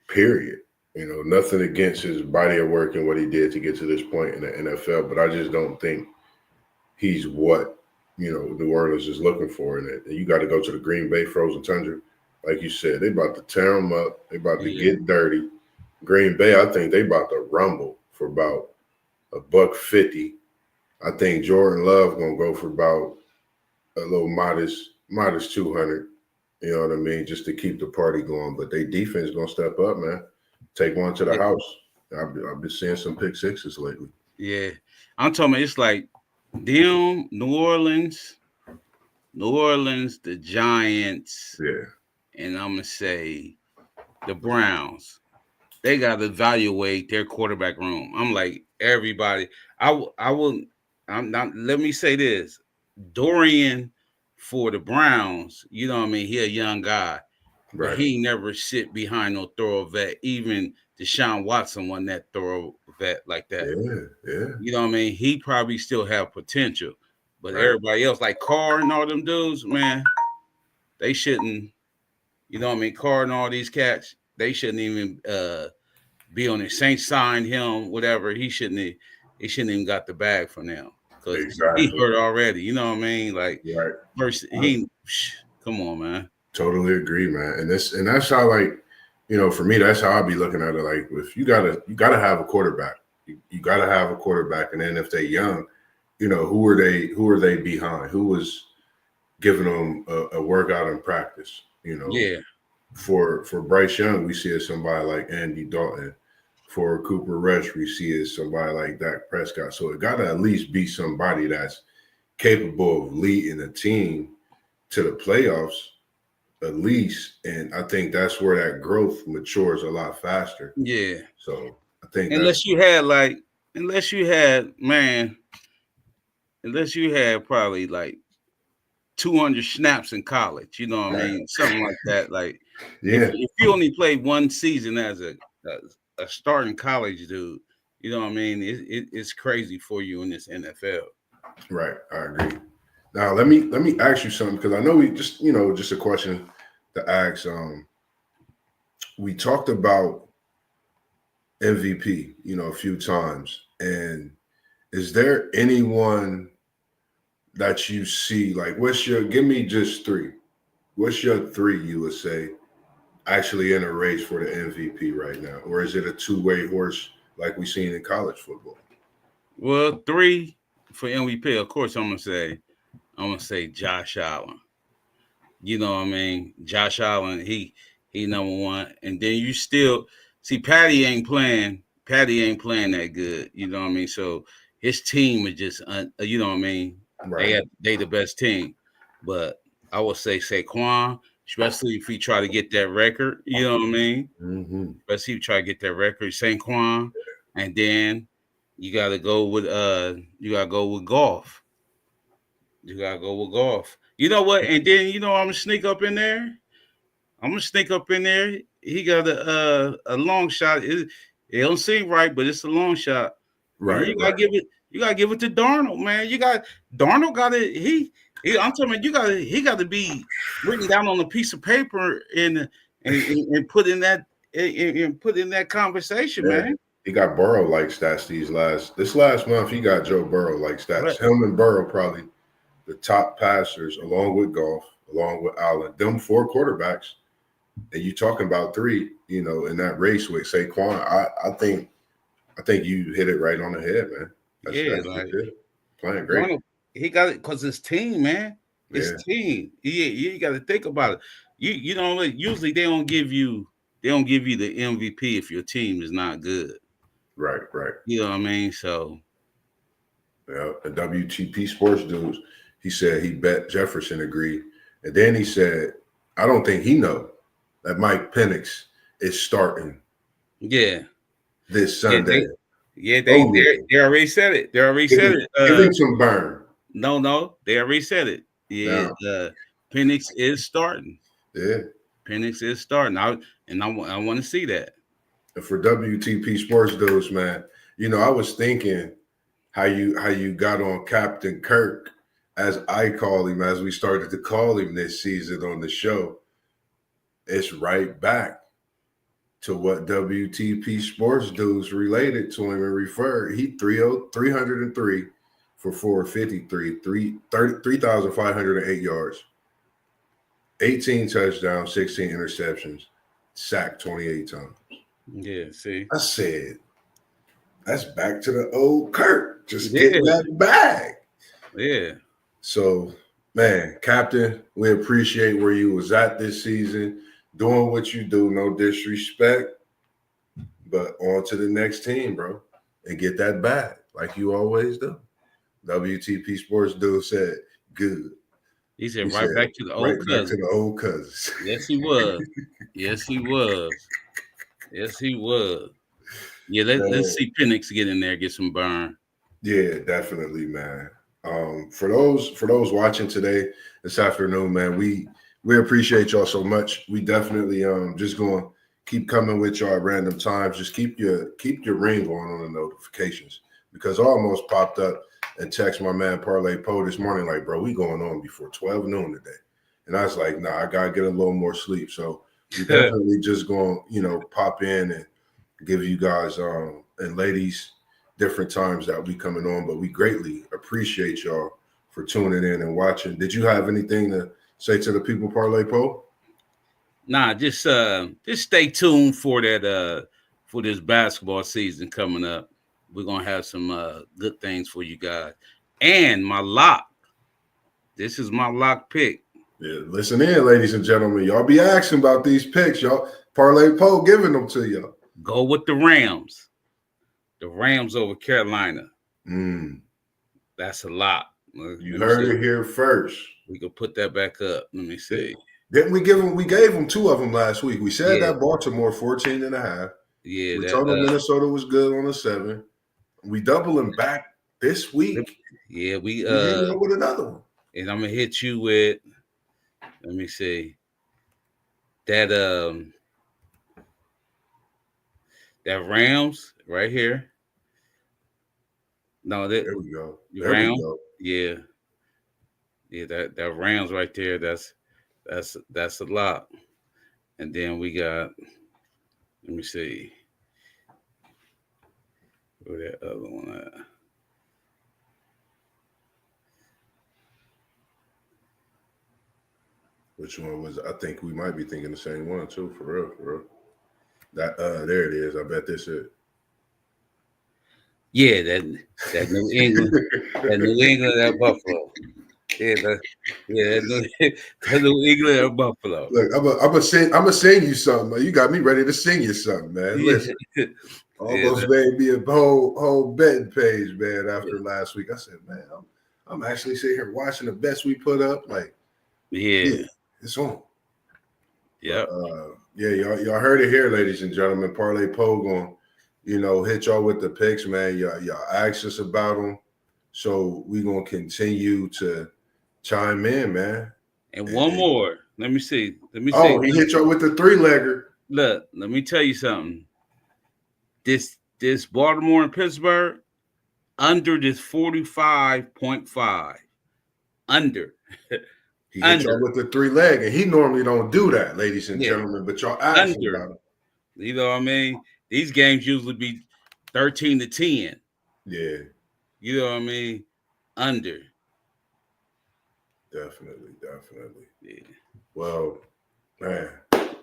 period. You know, nothing against his body of work and what he did to get to this point in the NFL, but I just don't think he's what, New Orleans is looking for in it. And you got to go to the Green Bay Frozen Tundra. Like you said, they about to tear them up. They about to get dirty. Green Bay, I think they about to rumble for about $150. I think Jordan Love going to go for about a little modest 200. You know what I mean? Just to keep the party going. But they defense going to step up, man. Take one to the house. I've been seeing some pick sixes lately. Yeah. I'm talking about it's like them, New Orleans, the Giants. Yeah. And I'm going to say the Browns. They got to evaluate their quarterback room. I'm like, everybody. Let me say this. Dorian for the Browns, you know what I mean? He a young guy. Right. But he never sit behind no thorough vet. Even Deshaun Watson won that thorough vet like that. Yeah. You know what I mean? He probably still have potential. But everybody else, like Carr and all them dudes, man, they shouldn't, you know what I mean? Carr and all these cats, they shouldn't even be on it. Saints signed him, whatever. He shouldn't even got the bag from them. Because he hurt already. You know what I mean? Like, first, come on, man. Totally agree, man. And that's how, like, for me, that's how I be looking at it. Like, if you gotta have a quarterback. You gotta have a quarterback, and then if they're young, who are they behind? Who was giving them a workout in practice? Yeah. For Bryce Young, we see it somebody like Andy Dalton. For Cooper Rush, we see it somebody like Dak Prescott. So it gotta at least be somebody that's capable of leading a team to the playoffs. At least, and I think that's where that growth matures a lot faster. Yeah. So I think unless you had probably like 200 snaps in college, you know what I mean? Something like that. Like, if you only played one season as a starting college dude, you know what I mean? It's crazy for you in this NFL. Right, I agree. Now let me ask you something, because I know we just just a question to ask. We talked about MVP, a few times, and is there anyone that you see, like, give me just three? What's your three you would say actually in a race for the MVP right now, or is it a two-way horse like we seen in college football? Well, three for MVP, of course, I'm gonna say Josh Allen. You know what I mean? Josh Allen, he number one. And then you still see Patty ain't playing that good. You know what I mean? So his team is just, you know what I mean? Right. They the best team. But I would say Saquon, especially if he try to get that record. You know what I mean? Mm-hmm. Especially if he try to get that record, Saquon. And then you got to go with Goff. You got to go with Goff. You know what? And then I'm gonna sneak up in there. He got a long shot. It don't seem right, but it's a long shot. Right. You gotta give it. You gotta give it to Darnold, man. Darnold got it. I'm telling you, he got to be written down on a piece of paper and put in that conversation, man. He got Burrow like stats this last month. He got Joe Burrow like stats. Right. Him and Burrow probably the top passers, along with Goff, along with Allen. Them four quarterbacks, and you talking about three, in that race with Saquon. I I think you hit it right on the head, man. That's Yeah, just like it. Playing great. he got it because his team, man. His Yeah. team. Yeah, you got to think about it. You know, usually they don't give you the MVP if your team is not good. Right. You know what I mean? So Yeah. And WTP Sports Dudes, he said he bet Jefferson agreed. And then he said, I don't think he know that Mike Penix is starting yeah. this Yeah, Sunday. they Oh, yeah. they already said it. They already said it. Give him some burn. No, they already said it. Yeah, Now, Penix is starting. yeah. Penix is starting. I want to see that. And for WTP Sports Dudes, man, I was thinking how you got on Captain Kirk, as I call him, as we started to call him this season on the show. It's right back to what WTP Sports Dudes related to him and referred. He 303 for 453, 3,508 yards, 18 touchdowns, 16 interceptions, sacked 28 times. Yeah, see. I said, that's back to the old Kirk, just getting that bag. Yeah. So, man, Captain, we appreciate where you was at this season, doing what you do. No disrespect, but on to the next team, bro, and get that bag like you always do. WTP Sports Dude said, good. He said back to the old right cousins. Back to the old cousins. Yes, he was. Yes, he was. Yes, he was. Yeah, let's see Penix get in there, get some burn. Yeah, definitely, man. For those watching today, this afternoon, man, we appreciate y'all so much. We definitely just going to keep coming with y'all at random times. Just keep your ring on the notifications, because I almost popped up and text my man Parlay Poe this morning like, bro, we going on before 12 noon today. And I was like, nah, I gotta get a little more sleep. So we definitely just going to, pop in and give you guys and ladies different times that we coming on, but we greatly appreciate y'all for tuning in and watching. Did you have anything to say to the people, Parlay Poe? Nah, just stay tuned for that for this basketball season coming up. We're gonna have some good things for you guys. And my lock. This is my lock pick. Yeah, listen in, ladies and gentlemen. Y'all be asking about these picks, y'all. Parlay Poe giving them to y'all. Go with the Rams. The Rams over Carolina. That's a lot. You heard it here first. We can put that back up. Let me see. Didn't we give them? We gave them two of them last week. We said that Baltimore 14.5. Yeah, we told them Minnesota was good on a 7. We double them back this week. Yeah, we hit with another one. And I'm gonna hit you with. Let me see. That Rams right here. No, there we go. There Rams, we go. Yeah. That Rams right there. That's a lot. And then we got. Let me see. Where that other one at? Which one was? I think we might be thinking the same one too. For real. That there it is. I bet this is. Yeah, that New England, that Buffalo. That New England, that Buffalo. Look, I'm gonna sing you something. You got me ready to sing you something, man. Listen, almost made me a whole betting page, man. After last week, I said, man, I'm actually sitting here watching the bets we put up. Like, yeah it's on. Yeah. Y'all heard it here, ladies and gentlemen. Parlay Poe going, hit y'all with the picks, man. Y'all asked us about them, so we gonna continue to chime in, man. And one more. Let me see. He hit y'all with the 3-legger. Look, let me tell you something. This Baltimore and Pittsburgh under this 45.5. Under. He hit y'all with the 3-leg, and he normally don't do that, ladies and gentlemen. But y'all asked about it. You know what I mean? These games usually be 13-10. Yeah. You know what I mean? Under. Definitely. Yeah. Well, man,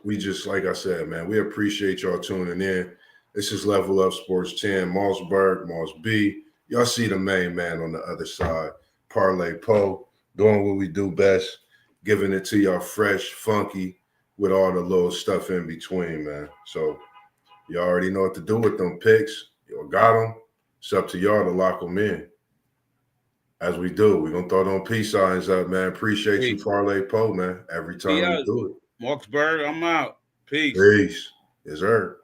we just, like I said, man, we appreciate y'all tuning in. This is Level Up Sports 10, Mossberg, Moss B. Y'all see the main man on the other side, Parlay Poe, doing what we do best, giving it to y'all fresh, funky, with all the little stuff in between, man. So you already know what to do with them picks. Y'all got them. It's up to y'all to lock them in. As we do, we're going to throw them peace signs up, man. Appreciate you, Parlay Poe, man, every time we do it. Mossberg, I'm out. Peace. Peace. Yes, sir.